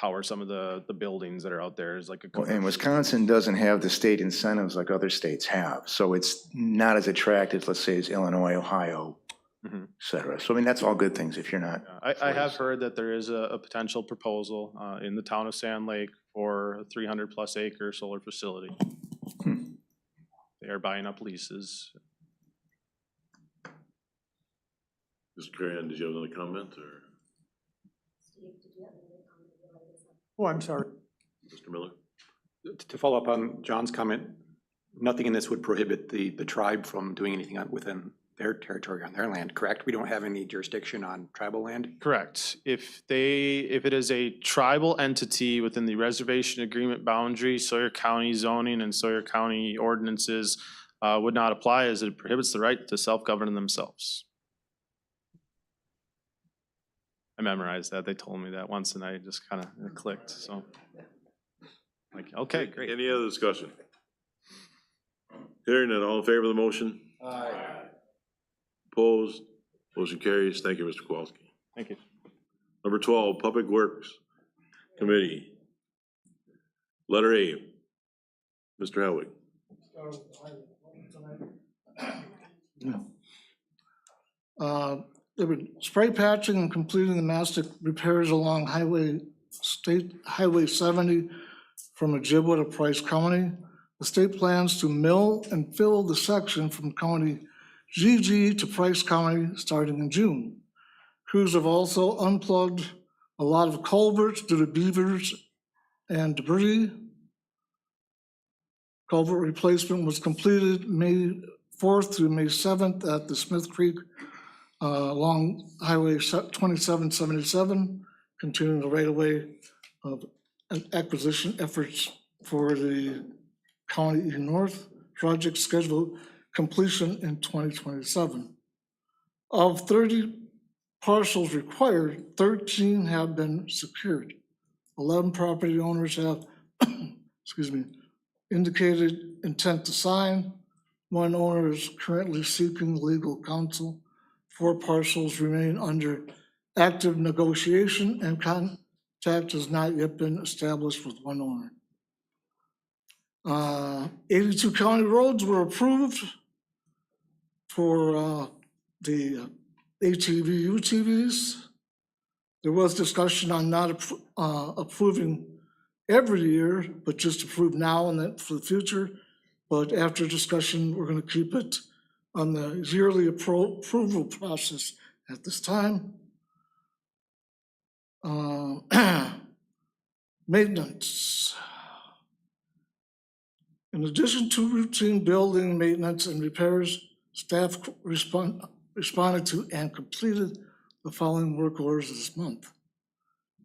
power some of the buildings that are out there. Is like a And Wisconsin doesn't have the state incentives like other states have, so it's not as attractive, let's say, as Illinois, Ohio, et cetera. So I mean, that's all good things if you're not. I have heard that there is a potential proposal in the town of Sand Lake for a 300+ acre solar facility. They are buying up leases. Mr. Carrion, did you have another comment or? Oh, I'm sorry. Mr. Miller? To follow up on John's comment, nothing in this would prohibit the tribe from doing anything within their territory on their land, correct? We don't have any jurisdiction on tribal land? Correct. If it is a tribal entity within the reservation agreement boundary, Sawyer County zoning and Sawyer County ordinances would not apply, as it prohibits the right to self-govern themselves. I memorized that. They told me that once and I just kind of clicked, so. Like, okay, great. Any other discussion? Hearing none, all in favor of the motion? Opposed? Motion carries. Thank you, Mr. Kowalski. Thank you. Number 12, Public Works Committee. Letter A, Mr. Helwig. They were spray patching and completing the mastic repairs along State Highway 70 from Ojibwa to Price County. The state plans to mill and fill the section from County GG to Price County starting in June. Crews have also unplugged a lot of culverts due to beavers and debris. Culvert replacement was completed May 4th through May 7th at the Smith Creek along Highway 2777, continuing the right-of-way of acquisition efforts for the County E North project scheduled completion in 2027. Of 30 parcels required, 13 have been secured. 11 property owners have indicated intent to sign. One owner is currently seeking legal counsel. 4 parcels remain under active negotiation and contact has not yet been established with one owner. 82 county roads were approved for the ATV, UTVs. There was discussion on not approving every year, but just approve now and then for the future. But after discussion, we're going to keep it on the yearly approval process at this time. Maintenance. In addition to routine building maintenance and repairs, staff responded to and completed the following work orders this month.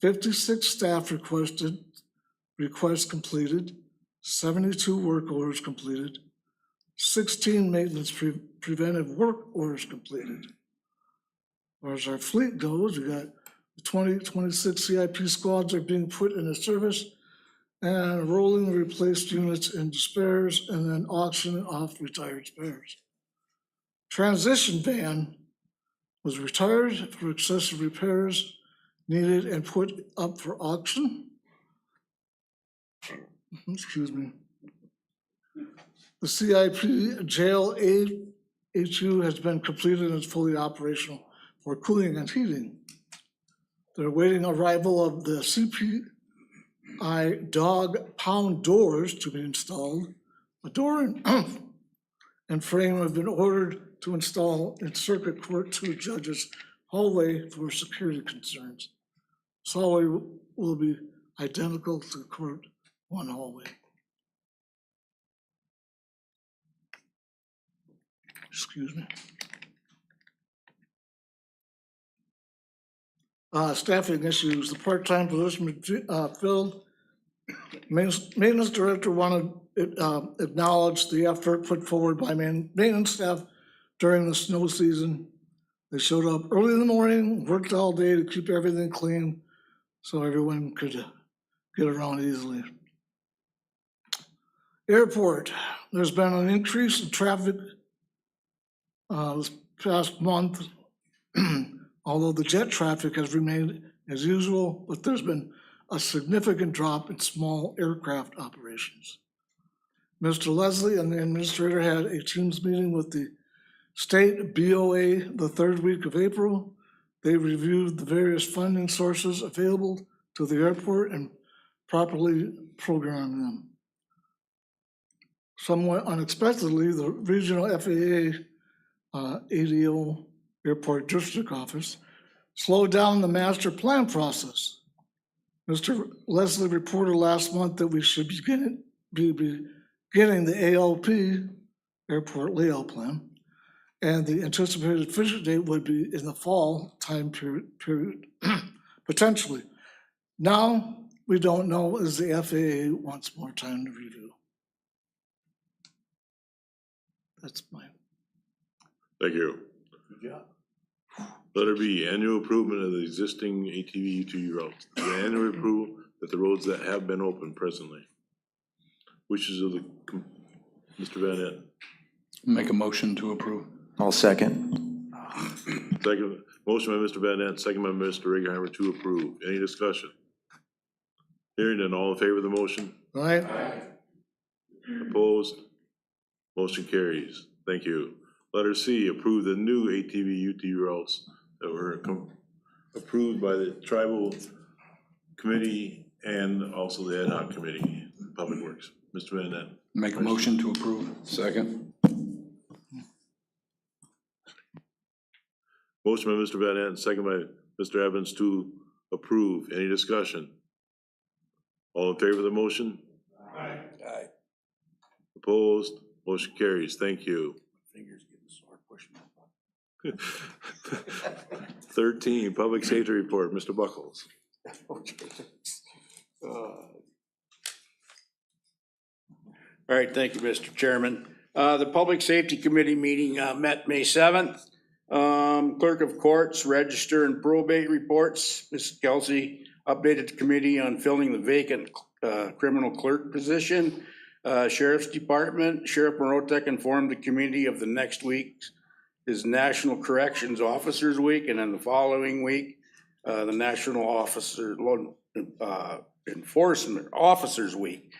56 staff requests completed, 72 work orders completed, 16 maintenance preventive work orders completed. As far as our fleet goes, we got the 2026 CIP squads are being put into service and rolling the replaced units into spares and then auctioning off retired spares. Transition van was retired for excessive repairs needed and put up for auction. Excuse me. The CIP jail HU has been completed and is fully operational for cooling and heating. They're awaiting arrival of the CPI dog pound doors to be installed. A door and frame have been ordered to install in Circuit Court 2 Judges hallway for security concerns. This hallway will be identical to Court 1 hallway. Excuse me. Staffing issues, the part-time position filled. Maintenance director wanted acknowledge the effort put forward by maintenance staff during the snow season. They showed up early in the morning, worked all day to keep everything clean so everyone could get around easily. Airport, there's been an increase in traffic this past month, although the jet traffic has remained as usual, but there's been a significant drop in small aircraft operations. Mr. Leslie and the administrator had a Teams meeting with the state BOA the 3rd week of April. They reviewed the various funding sources available to the airport and properly programmed them. Somewhat unexpectedly, the regional FAA ADO Airport District Office slowed down the master plan process. Mr. Leslie reported last month that we should be beginning the ALP, Airport Layout Plan, And the anticipated finish date would be in the fall time period, potentially. Now, we don't know as the FAA wants more time to review. That's mine. Thank you. Letter B, annual improvement of the existing ATV UTV routes. The annual approval that the roads that have been open presently. Wishes of the, Mr. Van Nett. Make a motion to approve. I'll second. Second, motion by Mr. Van Nett, second by Mr. Regenheimer to approve. Any discussion? Hearing none, all in favor of the motion? Right? Opposed? Motion carries. Thank you. Letter C, approve the new ATV UTV routes that were approved by the tribal committee and also the ad hoc committee, Public Works. Mr. Van Nett. Make a motion to approve. Second. Motion by Mr. Van Nett, second by Mr. Evans to approve. Any discussion? All in favor of the motion? Aye. Opposed? Motion carries. Thank you. Fingers getting sore pushing. 13, Public Safety Report, Mr. Buckles. All right, thank you, Mr. Chairman. The Public Safety Committee meeting met May 7th. Clerk of Courts, Register and Probate Reports. Ms. Kelsey updated the committee on filling the vacant criminal clerk position. Sheriff's Department, Sheriff Marotek informed the committee of the next week is National Corrections Officers Week, and then the following week, the National Enforcement Officers Week,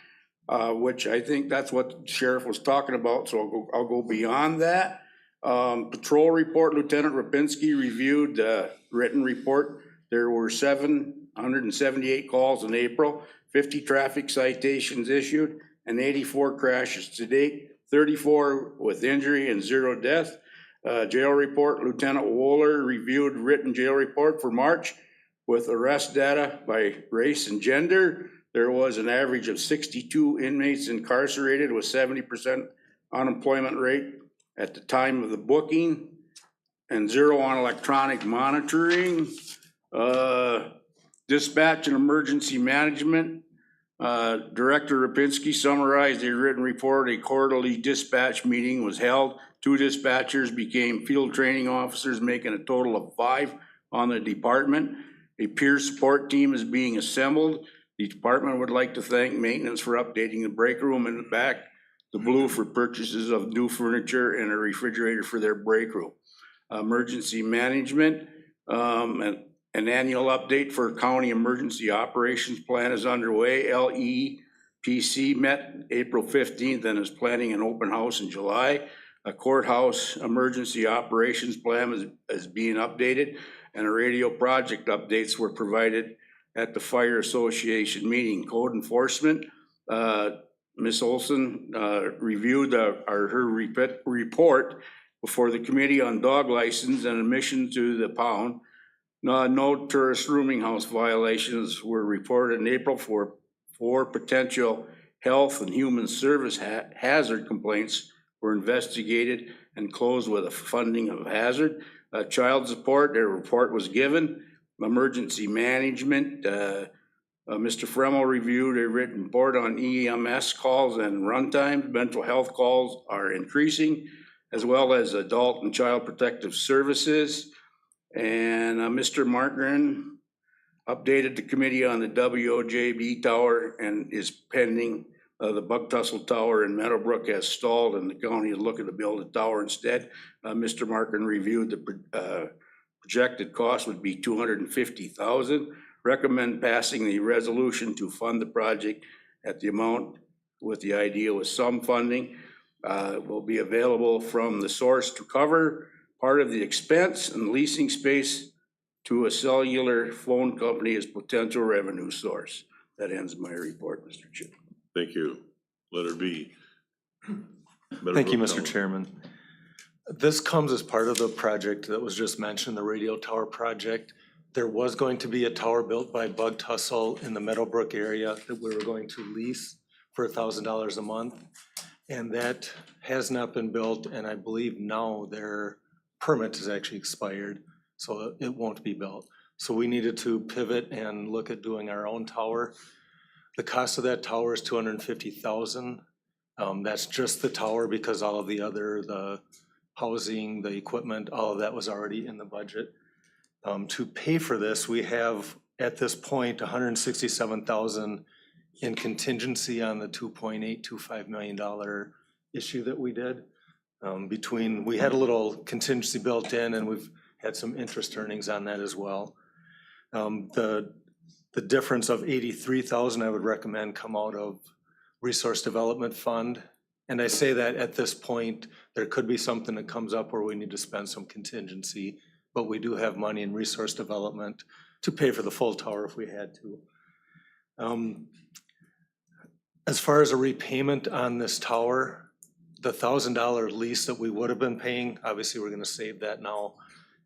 which I think that's what the sheriff was talking about, so I'll go beyond that. Patrol report, Lieutenant Rapinski reviewed the written report. There were 778 calls in April, 50 traffic citations issued, and 84 crashes to date, 34 with injury and 0 death. Jail report, Lieutenant Wohler reviewed written jail report for March with arrest data by race and gender. There was an average of 62 inmates incarcerated with 70% unemployment rate at the time of the booking and 0 on electronic monitoring. Dispatch and emergency management. Director Rapinski summarized a written report. A quarterly dispatch meeting was held. 2 dispatchers became field training officers, making a total of 5 on the department. A peer support team is being assembled. The department would like to thank maintenance for updating the break room in the back, the blue for purchases of new furniture and a refrigerator for their break room. Emergency management, an annual update for County Emergency Operations Plan is underway. LEPC met April 15th and is planning an open house in July. A courthouse emergency operations plan is being updated, and a radio project updates were provided at the Fire Association meeting. Code enforcement, Ms. Olson reviewed her report before the Committee on Dog License and Admission to the Pound. No tourist rooming house violations were reported in April for 4 potential health and human service hazard complaints were investigated and closed with a funding of hazard. Child support, their report was given. Emergency management, Mr. Fremmel reviewed a written report on EMS calls and runtime. Mental health calls are increasing, as well as adult and child protective services. And Mr. Markgren updated the committee on the WOJB tower and is pending. The Bug Tussle Tower in Meadowbrook has stalled and the county is looking to build a tower instead. Mr. Markgren reviewed the projected cost would be $250,000. Recommend passing the resolution to fund the project at the amount with the idea with some funding will be available from the source to cover part of the expense and leasing space to a cellular phone company as potential revenue source. That ends my report, Mr. Chair. Thank you. Letter B. Thank you, Mr. Chairman. This comes as part of the project that was just mentioned, the radio tower project. There was going to be a tower built by Bug Tussle in the Meadowbrook area that we were going to lease for $1,000 a month. And that has not been built, and I believe now their permit has actually expired, so it won't be built. So we needed to pivot and look at doing our own tower. The cost of that tower is $250,000. That's just the tower, because all of the other, the housing, the equipment, all of that was already in the budget. To pay for this, we have at this point $167,000 in contingency on the $2.825 million issue that we did. We had a little contingency built in, and we've had some interest earnings on that as well. The difference of $83,000 I would recommend come out of Resource Development Fund. And I say that at this point, there could be something that comes up where we need to spend some contingency, but we do have money in Resource Development to pay for the full tower if we had to. As far as a repayment on this tower, the $1,000 lease that we would have been paying, obviously we're gonna save that now.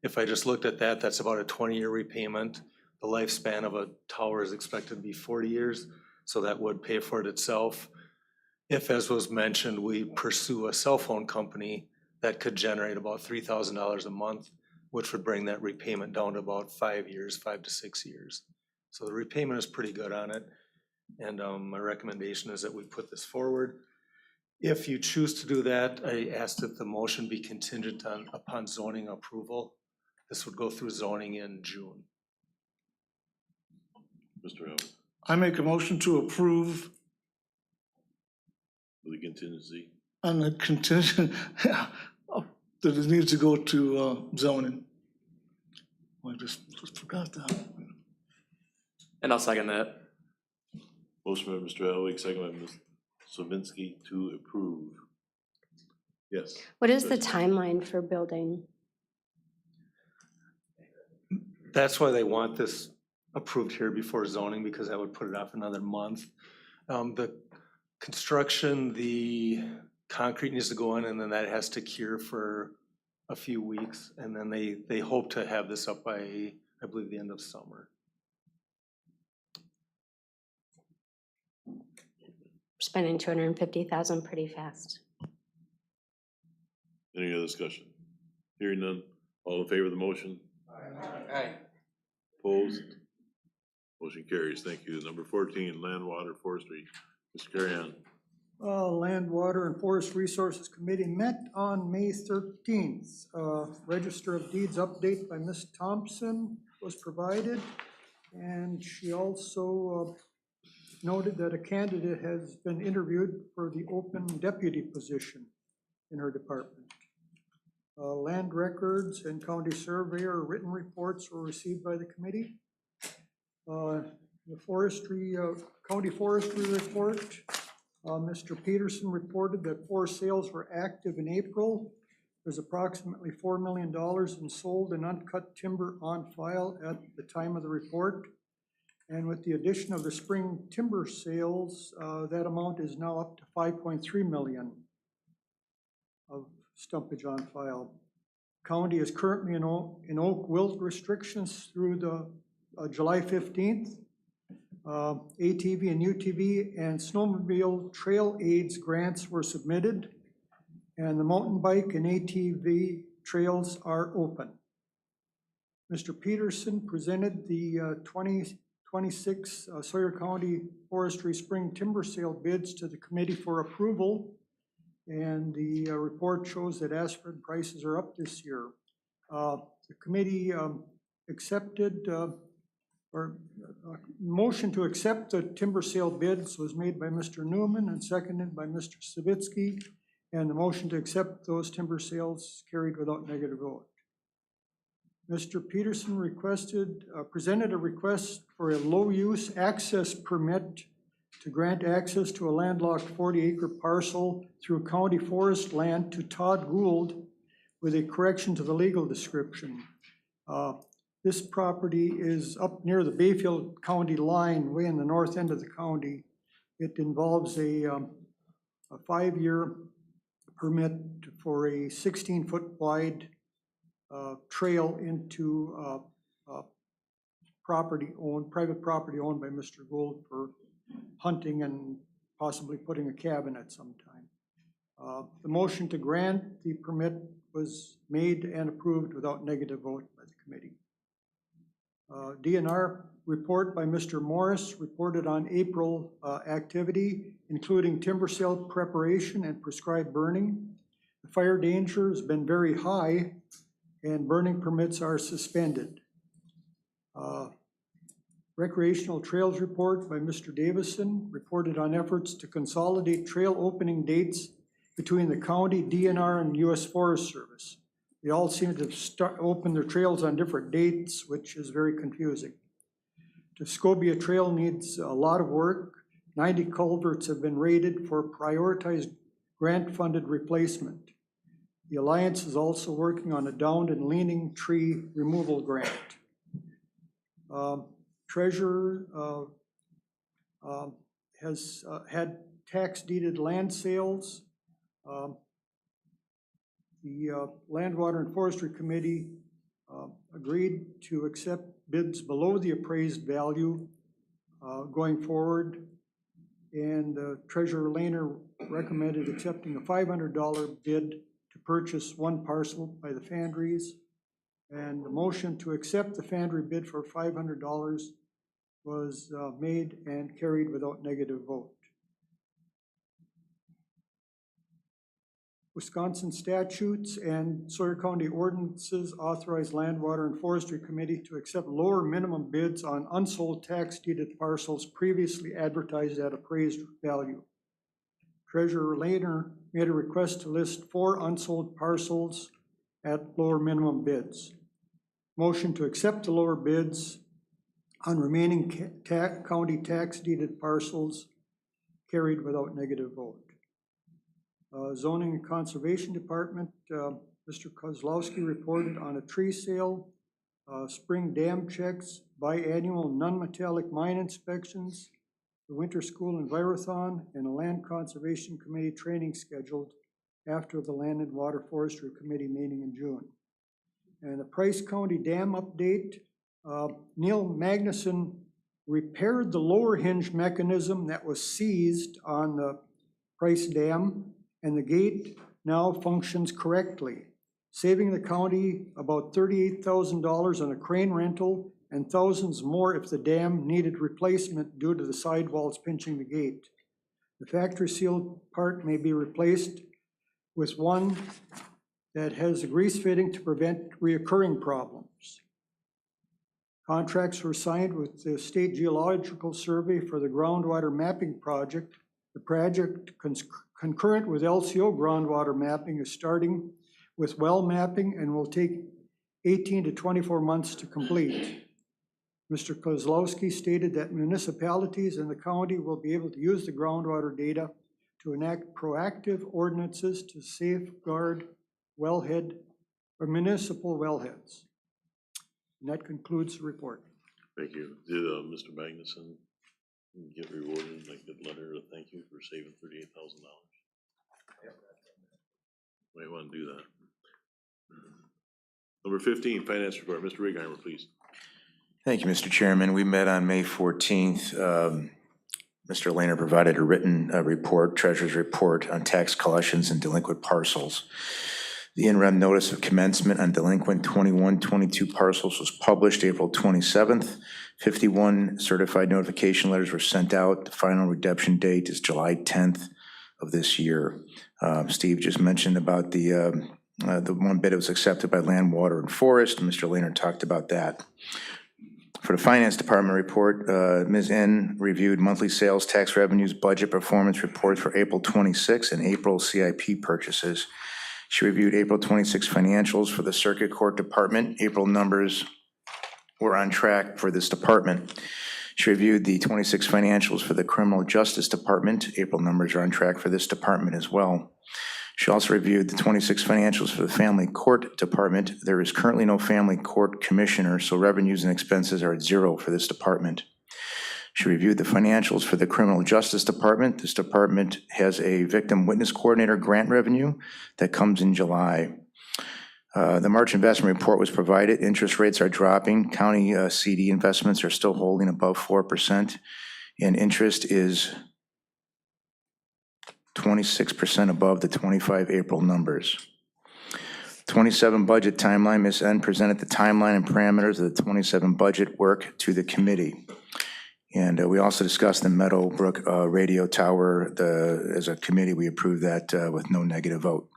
If I just looked at that, that's about a 20-year repayment. The lifespan of a tower is expected to be 40 years, so that would pay for it itself. If, as was mentioned, we pursue a cell phone company, that could generate about $3,000 a month, which would bring that repayment down to about 5 years, 5 to 6 years. So the repayment is pretty good on it. And my recommendation is that we put this forward. If you choose to do that, I ask that the motion be contingent upon zoning approval. This would go through zoning in June. Mr. Howard, I make a motion to approve with the contingency. on the contingent that it needs to go to zoning. I just forgot that. And I'll second that. Motion by Mr. Elway, second by Ms. Slavinsky to approve. Yes. What is the timeline for building? That's why they want this approved here before zoning, because that would put it off another month. The construction, the concrete needs to go in, and then that has to cure for a few weeks. And then they hope to have this up by, I believe, the end of summer. Spending $250,000 pretty fast. Any other discussion? Hearing none, all in favor of the motion? Aye. Opposed? Motion carries. Thank you. Number 14, Land, Water, Forestry. Mr. Carrion. Land, Water, and Forest Resources Committee met on May 13th. Register of Deeds update by Ms. Thompson was provided, and she also noted that a candidate has been interviewed for the open deputy position in her department. Land records and county surveyor written reports were received by the committee. The forestry, county forestry report, Mr. Peterson reported that forest sales were active in April. There's approximately $4 million in sold and uncut timber on file at the time of the report. And with the addition of the spring timber sales, that amount is now up to $5.3 million of stumpage on file. County is currently in oak wilt restrictions through the July 15th. ATV and UTV and snowmobile trail aids grants were submitted, and the mountain bike and ATV trails are open. Mr. Peterson presented the 2026 Sawyer County Forestry Spring Timber Sale bids to the committee for approval, and the report shows that aspen prices are up this year. The committee accepted motion to accept the timber sale bids was made by Mr. Newman and seconded by Mr. Savitsky, and the motion to accept those timber sales carried without negative vote. Mr. Peterson presented a request for a low-use access permit to grant access to a landlocked 40-acre parcel through county forest land to Todd Gould with a correction to the legal description. This property is up near the Bayfield County line, way in the north end of the county. It involves a 5-year permit for a 16-foot wide trail into private property owned by Mr. Gould for hunting and possibly putting a cabin at some time. The motion to grant the permit was made and approved without negative vote by the committee. DNR report by Mr. Morris reported on April activity, including timber sale preparation and prescribed burning. The fire danger has been very high and burning permits are suspended. Recreational Trails report by Mr. Davison reported on efforts to consolidate trail opening dates between the county, DNR, and U.S. Forest Service. They all seem to open their trails on different dates, which is very confusing. Tuscobia Trail needs a lot of work. 90 culverts have been rated for prioritized grant-funded replacement. The Alliance is also working on a downed and leaning tree removal grant. Treasurer has had tax deeded land sales. The Land, Water, and Forestry Committee agreed to accept bids below the appraised value going forward. And Treasurer Lehner recommended accepting a $500 bid to purchase one parcel by the Fandries. And the motion to accept the Fandry bid for $500 was made and carried without negative vote. Wisconsin statutes and Sawyer County ordinances authorize Land, Water, and Forestry Committee to accept lower minimum bids on unsold tax deeded parcels previously advertised at appraised value. Treasurer Lehner made a request to list 4 unsold parcels at lower minimum bids. Motion to accept the lower bids on remaining county tax deeded parcels carried without negative vote. Zoning and Conservation Department, Mr. Kozlowski reported on a tree sale, spring dam checks, biannual non-metallic mine inspections, the winter school envirothon, and a land conservation committee training scheduled after the Land and Water Forestry Committee meeting in June. And the Price County Dam update, Neil Magnuson repaired the lower hinge mechanism that was seized on the Price Dam, and the gate now functions correctly, saving the county about $38,000 on a crane rental and thousands more if the dam needed replacement due to the sidewalls pinching the gate. The factory sealed part may be replaced with one that has a grease fitting to prevent reoccurring problems. Contracts were signed with the State Geological Survey for the groundwater mapping project. The project concurrent with LCO groundwater mapping is starting with well mapping and will take 18 to 24 months to complete. Mr. Kozlowski stated that municipalities in the county will be able to use the groundwater data to enact proactive ordinances to safeguard wellhead or municipal wellheads. And that concludes the report. Thank you. Did Mr. Magnuson get rewarded, like a letter of thank you for saving $38,000? Might want to do that. Number 15, Finance Report. Mr. Righeimer, please. Thank you, Mr. Chairman. We met on May 14th. Mr. Lehner provided a written report, Treasurer's report on tax collections and delinquent parcels. The in-rem notice of commencement on delinquent 21-22 parcels was published April 27th. 51 certified notification letters were sent out. The final redemption date is July 10th of this year. Steve just mentioned about the one bid that was accepted by Land, Water, and Forest. Mr. Lehner talked about that. For the Finance Department report, Ms. N reviewed monthly sales tax revenues budget performance reports for April 26 and April CIP purchases. She reviewed April 26 financials for the Circuit Court Department. April numbers were on track for this department. She reviewed the 26 financials for the Criminal Justice Department. April numbers are on track for this department as well. She also reviewed the 26 financials for the Family Court Department. There is currently no Family Court Commissioner, so revenues and expenses are at zero for this department. She reviewed the financials for the Criminal Justice Department. This department has a Victim Witness Coordinator grant revenue that comes in July. The March investment report was provided. Interest rates are dropping. County CD investments are still holding above 4%, and interest is 26% above the 25 April numbers. 27 budget timeline, Ms. N presented the timeline and parameters of the 27 budget work to the committee. And we also discussed the Meadowbrook radio tower. As a committee, we approved that with no negative vote.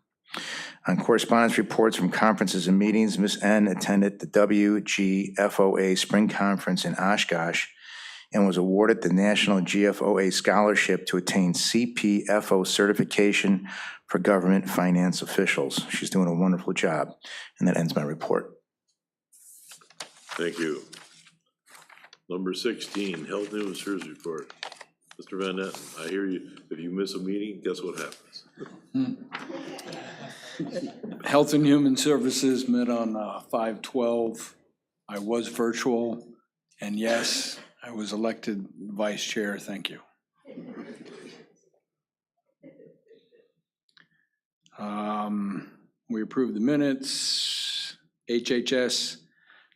On correspondence reports from conferences and meetings, Ms. N attended the WGFOA Spring Conference in Oshkosh and was awarded the National GFOA Scholarship to attain CPFO certification for government finance officials. She's doing a wonderful job. And that ends my report. Thank you. Number 16, Health and Human Services Report. Mr. Van Etten, I hear you, if you miss a meeting, guess what happens? Health and Human Services met on 5/12. I was virtual, and yes, I was elected vice chair. Thank you. We approved the minutes. HHS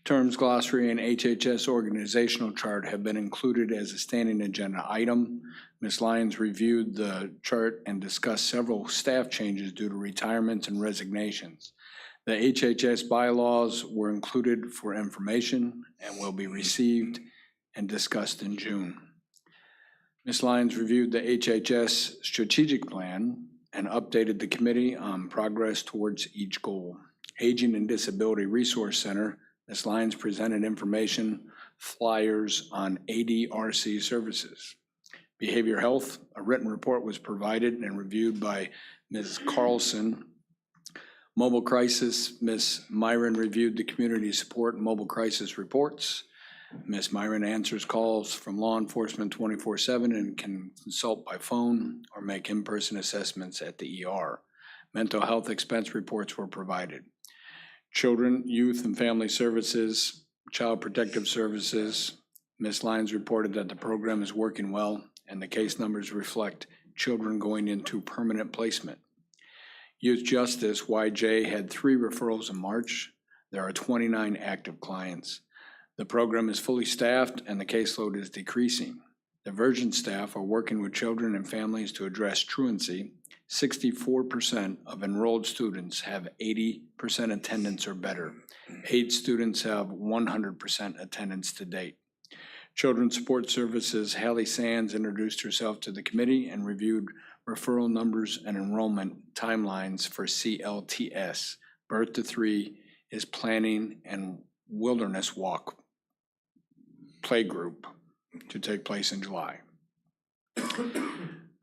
terms glossary and HHS organizational chart have been included as a standing agenda item. Ms. Lyons reviewed the chart and discussed several staff changes due to retirements and resignations. The HHS bylaws were included for information and will be received and discussed in June. Ms. Lyons reviewed the HHS strategic plan and updated the committee on progress towards each goal. Aging and Disability Resource Center, Ms. Lyons presented information, flyers on ADRC services. Behavior Health, a written report was provided and reviewed by Ms. Carlson. Mobile Crisis, Ms. Myron reviewed the community support and mobile crisis reports. Ms. Myron answers calls from law enforcement 24/7 and can consult by phone or make in-person assessments at the ER. Mental health expense reports were provided. Children, Youth and Family Services, Child Protective Services, Ms. Lyons reported that the program is working well and the case numbers reflect children going into permanent placement. Youth Justice, YJ, had 3 referrals in March. There are 29 active clients. The program is fully staffed and the caseload is decreasing. The Virgin staff are working with children and families to address truancy. 64% of enrolled students have 80% attendance or better. 8 students have 100% attendance to date. Children's Support Services, Hallie Sands introduced herself to the committee and reviewed referral numbers and enrollment timelines for CLTS. Birth to 3 is planning and Wilderness Walk playgroup to take place in July.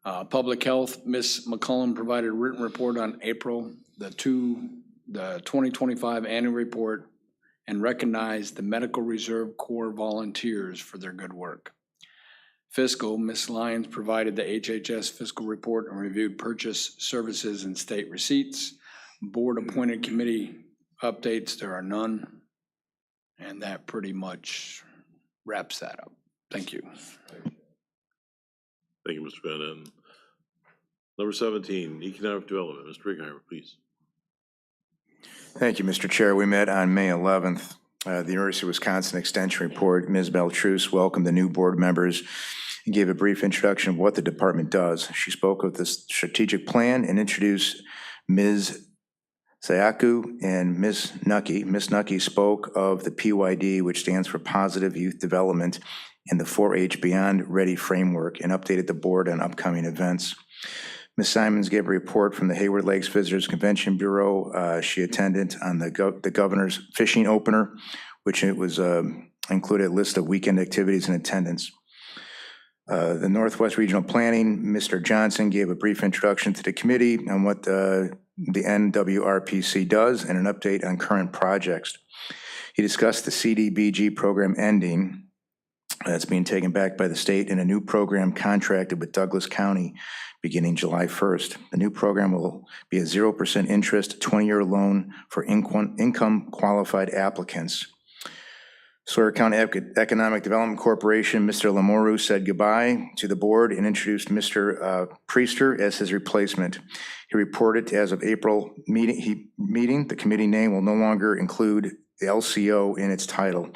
Public Health, Ms. McCullum provided a written report on April, the 2025 annual report, and recognized the Medical Reserve Corps volunteers for their good work. Fiscal, Ms. Lyons provided the HHS fiscal report and reviewed purchase services and state receipts. Board appointed committee updates, there are none. And that pretty much wraps that up. Thank you. Thank you, Mr. Van Etten. Number 17, Economic Development. Mr. Rickheimer, please. Thank you, Mr. Chair. We met on May 11th. The University of Wisconsin Extension Report, Ms. Beltrus welcomed the new board members and gave a brief introduction of what the department does. She spoke of the strategic plan and introduced Ms. Sayaku and Ms. Nucky. Ms. Nucky spoke of the PYD, which stands for Positive Youth Development, and the 4-H Beyond Ready framework, and updated the board on upcoming events. Ms. Simons gave a report from the Hayward Lakes Visitors Convention Bureau. She attended on the governor's fishing opener, which it was included a list of weekend activities and attendance. The Northwest Regional Planning, Mr. Johnson gave a brief introduction to the committee on what the NWRPC does and an update on current projects. He discussed the CDBG program ending. That's being taken back by the state, and a new program contracted with Douglas County beginning July 1st. The new program will be a 0% interest, 20-year loan for income qualified applicants. Sawyer County Economic Development Corporation, Mr. Lamoureux said goodbye to the board and introduced Mr. Priester as his replacement. He reported as of April meeting, the committee name will no longer include the LCO in its title.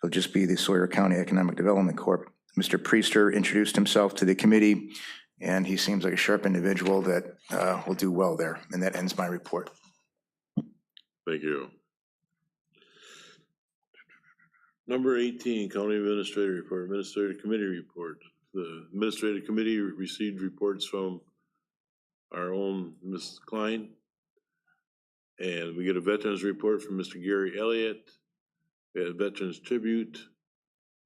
It'll just be the Sawyer County Economic Development Corp. Mr. Priester introduced himself to the committee And he seems like a sharp individual that will do well there. And that ends my report. Thank you. Number 18, County Administrator Report, Administrative Committee Report. The Administrative Committee received reports from our own Ms. Klein. And we get a Veterans Report from Mr. Gary Elliott. We had a Veterans Tribute.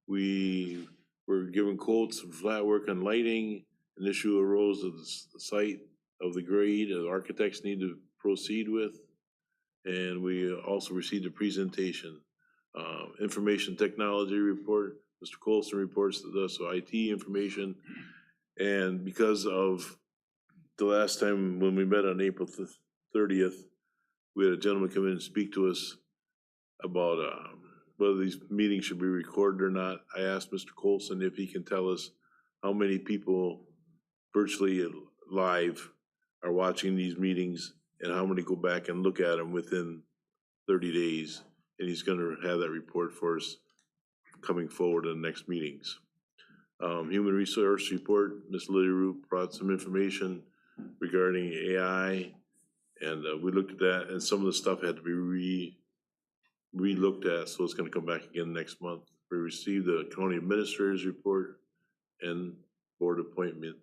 We were given quotes of flat work and lighting. An issue arose of the site of the grade the architects need to proceed with. And we also received a presentation. Information Technology Report, Mr. Colson reports to us, so IT information. And because of the last time when we met on April 30th, we had a gentleman come in and speak to us about whether these meetings should be recorded or not. I asked Mr. Colson if he can tell us how many people virtually live are watching these meetings and how many go back and look at them within 30 days. And he's gonna have that report for us coming forward in the next meetings. Human Resource Report, Ms. Lydia Roop brought some information regarding AI. And we looked at that, and some of the stuff had to be re-looked at, so it's gonna come back again next month. We received the County Administrator's Report and Board Appointment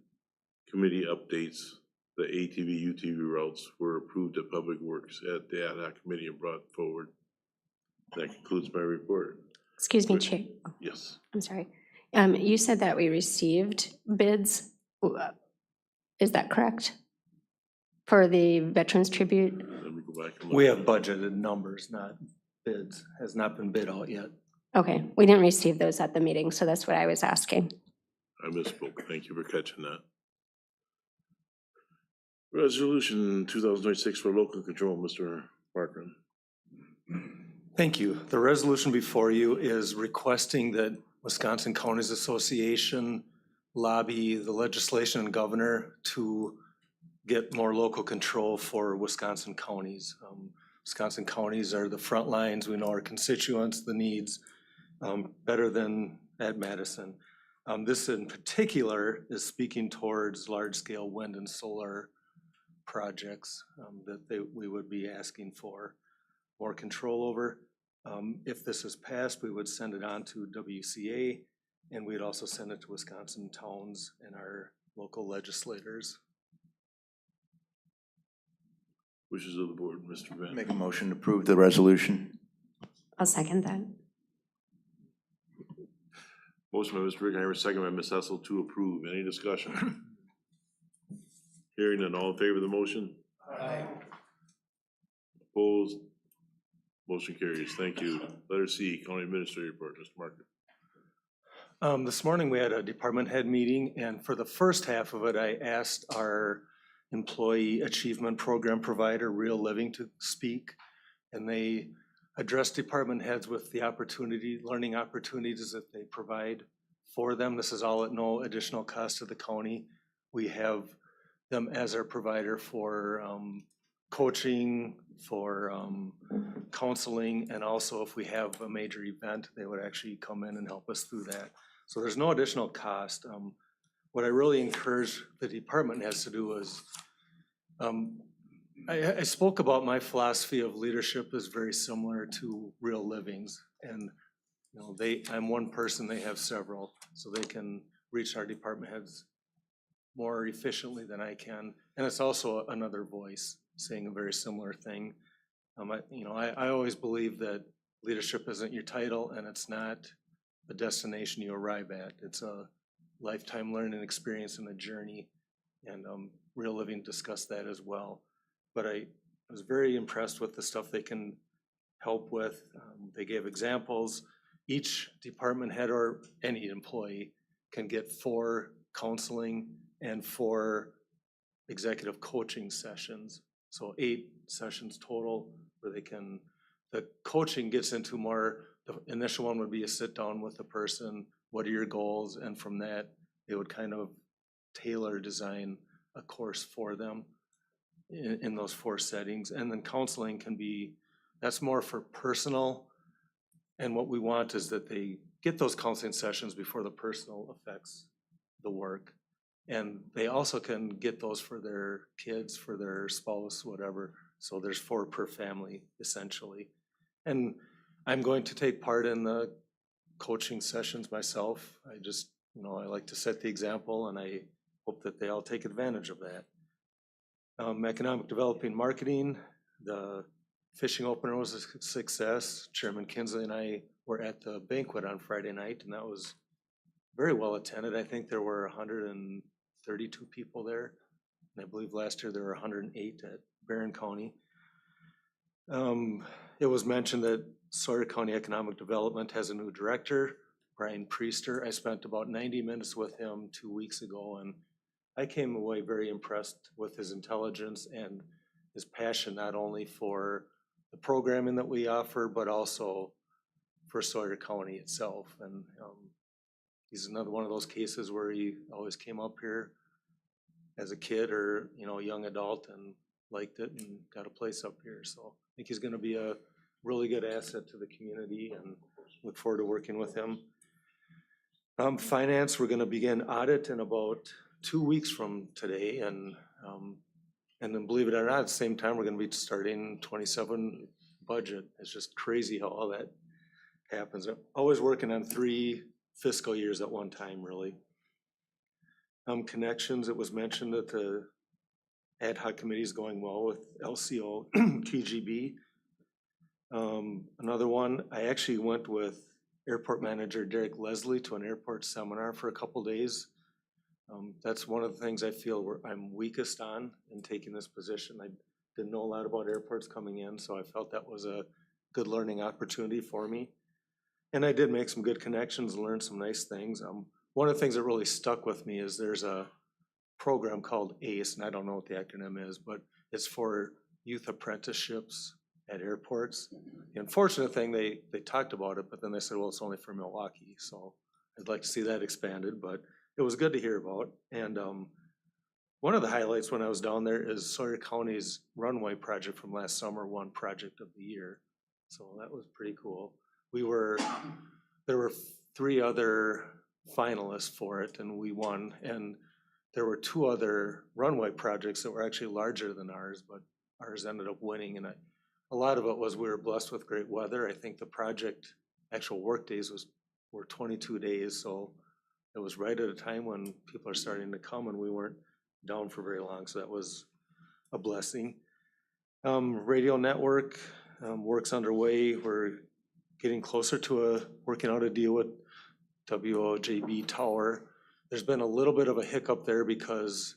Committee updates. The ATV, UTV routes were approved at Public Works at the ad hoc committee and brought forward. That concludes my report. Excuse me, Chair. Yes. I'm sorry. You said that we received bids. Is that correct? For the Veterans Tribute? Let me go back and We look. have budgeted numbers, not bids. Has not been bid out yet. Okay, we didn't receive those at the meeting, so that's what I was asking. I misspoke. Thank you for catching that. Resolution 2026 for local control, Mr. Parker. Thank you. The resolution before you is requesting that Wisconsin Counties Association lobby the legislation and governor to get more local control for Wisconsin counties. Wisconsin counties are the front lines. We know our constituents, the needs, better than at Madison. This in particular is speaking towards large-scale wind and solar projects that we would be asking for more control over. If this is passed, we would send it on to WCA, and we'd also send it to Wisconsin towns and our local legislators. Wishes of the board, Mr. Van. Make a motion to approve the resolution. I'll second that. Motion by Mr. Rickenheimer, second by Ms. Hessel to approve. Any discussion? Hearing none, all in favor of the motion? Aye. Opposed? Motion carries. Thank you. Letter C, County Administrator Report, Mr. Marker. This morning, we had a department head meeting, and for the first half of it, I asked our employee achievement program provider, Real Living, to speak. And they addressed department heads with the learning opportunities that they provide for them. This is all at no additional cost to the county. We have them as our provider for coaching, for counseling, and also if we have a major event, they would actually come in and help us through that. So there's no additional cost. What I really encourage the department has to do is, I spoke about my philosophy of leadership is very similar to Real Living's, and you know, I'm one person, they have several, so they can reach our department heads more efficiently than I can. And it's also another voice saying a very similar thing. I always believe that leadership isn't your title, and it's not a destination you arrive at. It's a lifetime learning experience and a journey, and Real Living discussed that as well. But I was very impressed with the stuff they can help with. They gave examples. Each department head or any employee can get 4 counseling and 4 executive coaching sessions. So 8 sessions total where the coaching gets into more, the initial one would be a sit down with the person, what are your goals? And from that, they would kind of tailor design a course for them in those 4 settings. And then counseling that's more for personal. And what we want is that they get those counseling sessions before the personal affects the work. And they also can get those for their kids, for their spouse, whatever. So there's 4 per family essentially. And I'm going to take part in the coaching sessions myself. I just, I like to set the example, and I hope that they all take advantage of that. Economic developing marketing, the fishing opener was a success. Chairman Kinsley and I were at the banquet on Friday night, and that was very well attended. I think there were 132 people there. And I believe last year there were 108 at Barron County. It was mentioned that Sawyer County Economic Development has a new director, Brian Priester. I spent about 90 minutes with him 2 weeks ago, and I came away very impressed with his intelligence and his passion, not only for the programming that we offer, but also for Sawyer County itself. And he's another one of those cases where he always came up here as a kid or, a young adult and liked it and got a place up here. So I think he's gonna be a really good asset to the community and look forward to working with him. Finance, we're gonna begin audit in about 2 weeks from today, and then believe it or not, at the same time, we're gonna be starting 27 budget. It's just crazy how all that happens. I'm always working on 3 fiscal years at one time, really. Connections, it was mentioned that the ad hoc committee is going well with LCO, KGB. Another one, I actually went with Airport Manager Derek Leslie to an airport seminar for a couple days. That's one of the things I feel I'm weakest on in taking this position. I didn't know a lot about airports coming in, so I felt that was a good learning opportunity for me. And I did make some good connections, learn some nice things. One of the things that really stuck with me is there's a program called ACE, and I don't know what the acronym is, but it's for youth apprenticeships at airports. The unfortunate thing, they talked about it, but then they said, well, it's only for Milwaukee. So I'd like to see that expanded, but it was good to hear about. And one of the highlights when I was down there is Sawyer County's runway project from last summer won Project of the Year. So that was pretty cool. There were 3 other finalists for it, and we won. And there were 2 other runway projects that were actually larger than ours, but ours ended up winning. And a lot of it was we were blessed with great weather. I think the project actual work days were 22 days, so it was right at a time when people are starting to come, and we weren't down for very long, so that was a blessing. Radio network work's underway. We're getting closer to working out a deal with WOJB Tower. There's been a little bit of a hiccup there because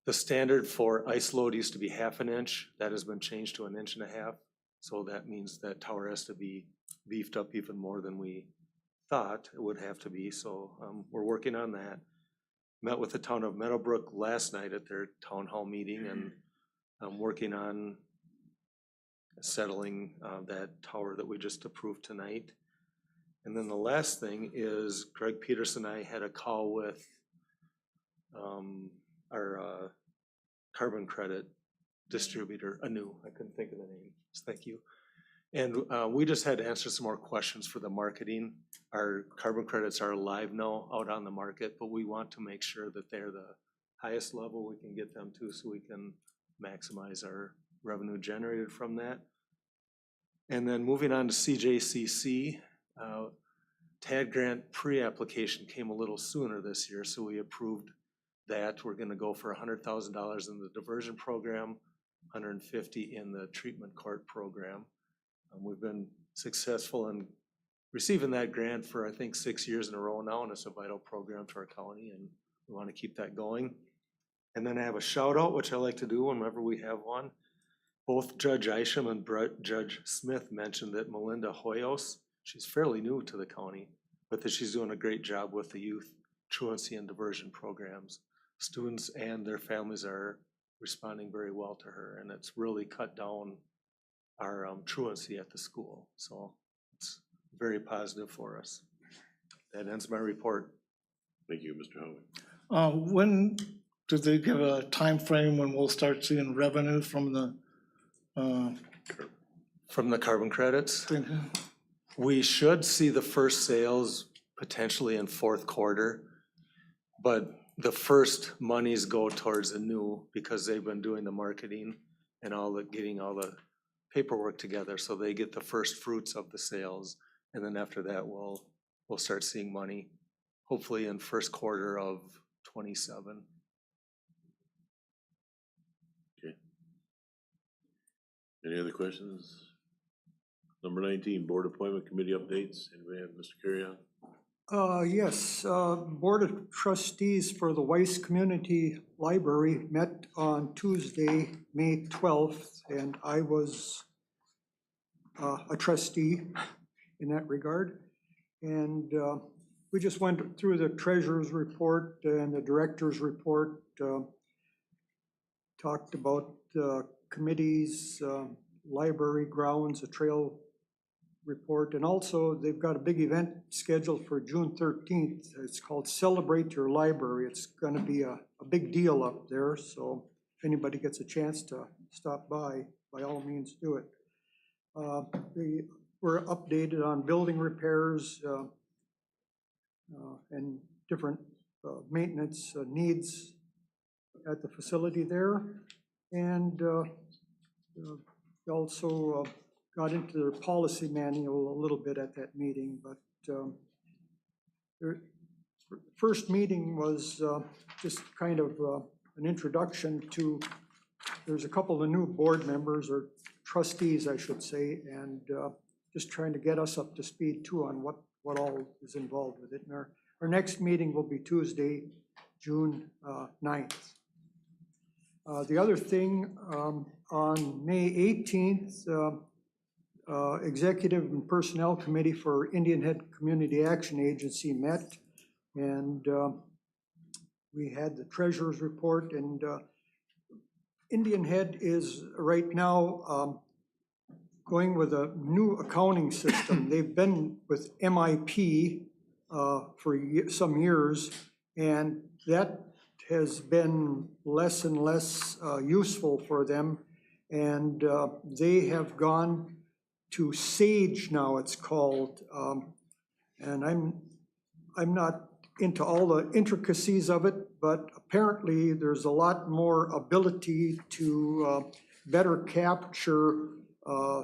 the standard for ice load used to be 1/2 inch. That has been changed to 1.5 inches. So that means that tower has to be beefed up even more than we thought it would have to be. So we're working on that. Met with the town of Meadowbrook last night at their town hall meeting, and I'm working on settling that tower that we just approved tonight. And then the last thing is Greg Peterson and I had a call with our carbon credit distributor, Anu. I couldn't think of the name. Thank you. And we just had to answer some more questions for the marketing. Our carbon credits are live now out on the market, but we want to make sure that they're the highest level we can get them to so we can maximize our revenue generated from that. And then moving on to CJCC, TAD grant pre-application came a little sooner this year, so we approved that. We're gonna go for $100,000 in the diversion program, $150,000 in the treatment court program. We've been successful in receiving that grant for, I think, 6 years in a row now, and it's a vital program to our county, and we want to keep that going. And then I have a shout out, which I like to do whenever we have one. Both Judge Isham and Judge Smith mentioned that Melinda Hoyos, she's fairly new to the county, but that she's doing a great job with the youth truancy and diversion programs. Students and their families are responding very well to her, and it's really cut down our truancy at the school. So it's very positive for us. That ends my report. Thank you, Mr. Howie. When did they give a time frame when we'll start seeing revenue from the carbon credits? We should see the first sales potentially in fourth quarter, but the first monies go towards the new, because they've been doing the marketing and getting all the paperwork together, so they get the first fruits of the sales. And then after that, we'll start seeing money, hopefully in first quarter of '27. Any other questions? Number 19, Board Appointment Committee updates. Anybody have Mr. Carrion? Yes, Board of Trustees for the Weiss Community Library met on Tuesday, May 12th, and I was a trustee in that regard. And we just went through the treasurer's report and the director's report, talked about committees, library grounds, a trail report, and also they've got a big event scheduled for June 13th. It's called Celebrate Your Library. It's going to be a big deal up there, so if anybody gets a chance to stop by all means do it. We were updated on building repairs and different maintenance needs at the facility there, and we also got into their policy manual a little bit at that meeting, but their first meeting was just kind of an introduction to, there's a couple of new board members, or trustees, I should say, and just trying to get us up to speed too on what all is involved with it. And our next meeting will be Tuesday, June 9th. The other thing, on May 18th, Executive and Personnel Committee for Indian Head Community Action Agency met, and we had the treasurer's report, and Indian Head is right now going with a new accounting system. They've been with MIP for some years, and that has been less and less useful for them, and they have gone to Sage now, it's called, and I'm not into all the intricacies of it, but apparently there's a lot more ability to better capture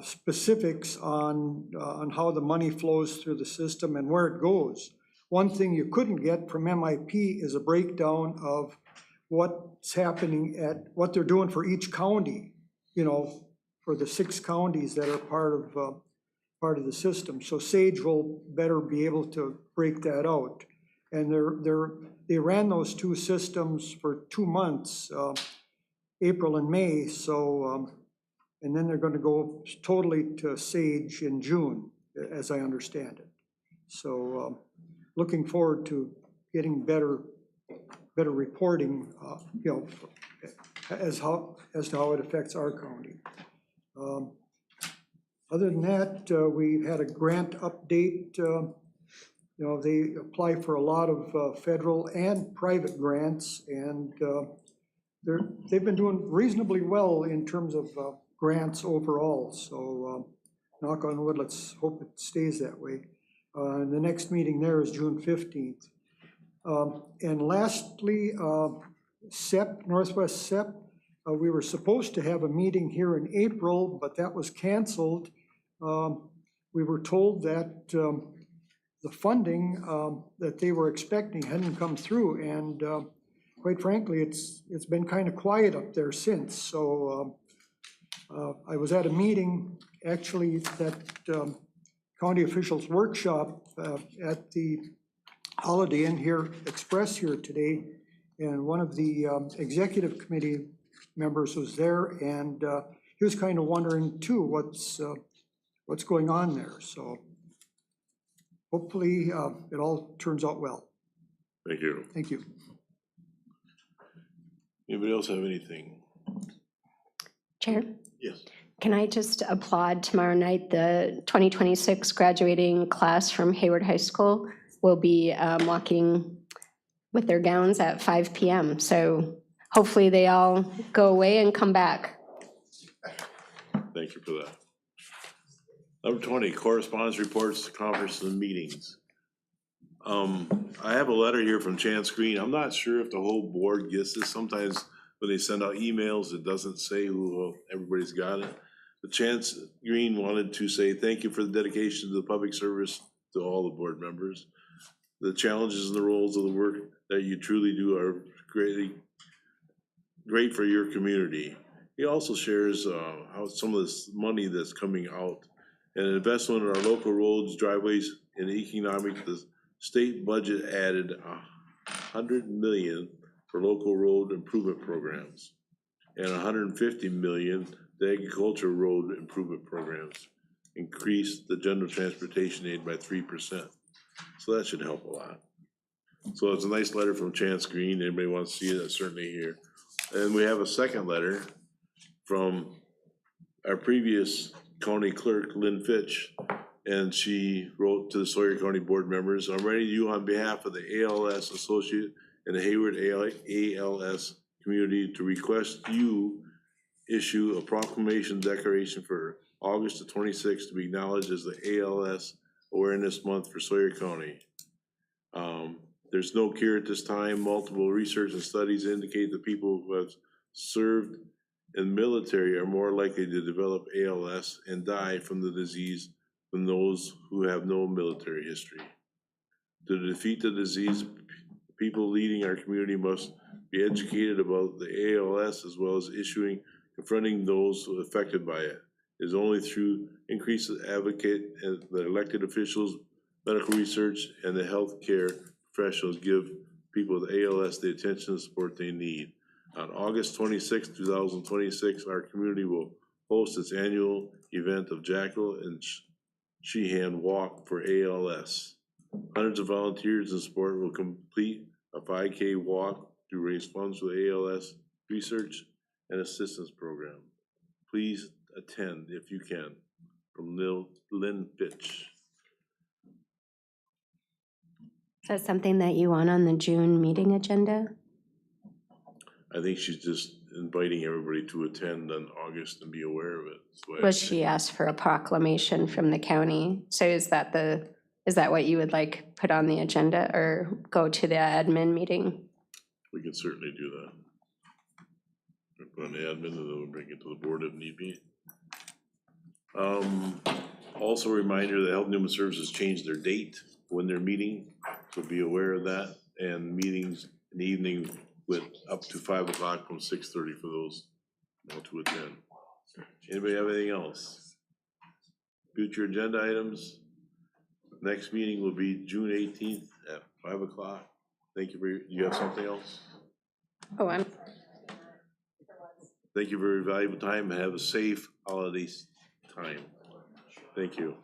specifics on how the money flows through the system and where it goes. One thing you couldn't get from MIP is a breakdown of what's happening at, what they're doing for each county, you know, for the 6 counties that are part of the system. So Sage will better be able to break that out. And they ran those 2 systems for 2 months, April and May. So, and then they're going to go totally to Sage in June, as I understand it. So, looking forward to getting better reporting, you know, as to how it affects our county. Other than that, we had a grant update. You know, they apply for a lot of federal and private grants, and they've been doing reasonably well in terms of grants overall. So knock on wood, let's hope it stays that way. And the next meeting there is June 15th. And lastly, SEP, Northwest SEP, we were supposed to have a meeting here in April, but that was canceled. We were told that the funding that they were expecting hadn't come through, and quite frankly, it's been kind of quiet up there since. So I was at a meeting, actually, that county officials workshop at the Holiday Inn here, Express here today, and one of the executive committee members was there, and he was kind of wondering too what's going on there. So hopefully it all turns out well. Thank you. Thank you. Anybody else have anything? Chair? Yes. Can I just applaud tomorrow night, the 2026 graduating class from Hayward High School will be walking with their gowns at 5 p.m. So hopefully they all go away and come back. Thank you for that. Number 20, correspondence reports, conferences and meetings. I have a letter here from Chance Green. I'm not sure if the whole board gets this. Sometimes when they send out emails, it doesn't say who, everybody's got it. But Chance Green wanted to say thank you for the dedication to the public service to all the board members. The challenges and the roles of the work that you truly do are great for your community. He also shares how some of this money that's coming out and investment in our local roads, driveways, and economic, the state budget added $100 million for local road improvement programs and $150 million to agricultural road improvement programs. Increased the general transportation aid by 3%. So that should help a lot. So it's a nice letter from Chance Green. Anybody wants to see it, that's certainly here. And we have a second letter from our previous county clerk, Lynn Fitch, and she wrote to the Sawyer County board members, I'm writing to you on behalf of the ALS Associate and the Hayward ALS community to request you issue a proclamation declaration for August the 26th to be acknowledged as the ALS Awareness Month for Sawyer County. There's no cure at this time. Multiple research and studies indicate that people who have served in the military are more likely to develop ALS and die from the disease than those who have no military history. To defeat the disease, people leading our community must be educated about the ALS as well as confronting those affected by it. It is only through increased advocate and the elected officials, medical research, and the healthcare professionals give people with ALS the attention and support they need. On August 26, 2026, our community will host its annual event of Jackal and Sheehan Walk for ALS. Hundreds of volunteers and support will complete a 5K walk to raise funds for the ALS research and assistance program. Please attend if you can. From Lynn Fitch. Is that something that you want on the June meeting agenda? I think she's just inviting everybody to attend in August and be aware of it. Well, she asked for a proclamation from the county. So is that what you would like put on the agenda or go to the admin meeting? We can certainly do that. We'll put on the admin and then we'll bring it to the board if need be. Also a reminder that Health and Human Services changed their date when they're meeting, so be aware of that. And meetings in the evening with up to 5 o'clock from 6:30 for those who want to attend. Anybody have anything else? Future agenda items. Next meeting will be June 18th at 5 o'clock. Thank you do you have something else? Oh, Thank you for your valuable time and have a safe holiday time. Thank you.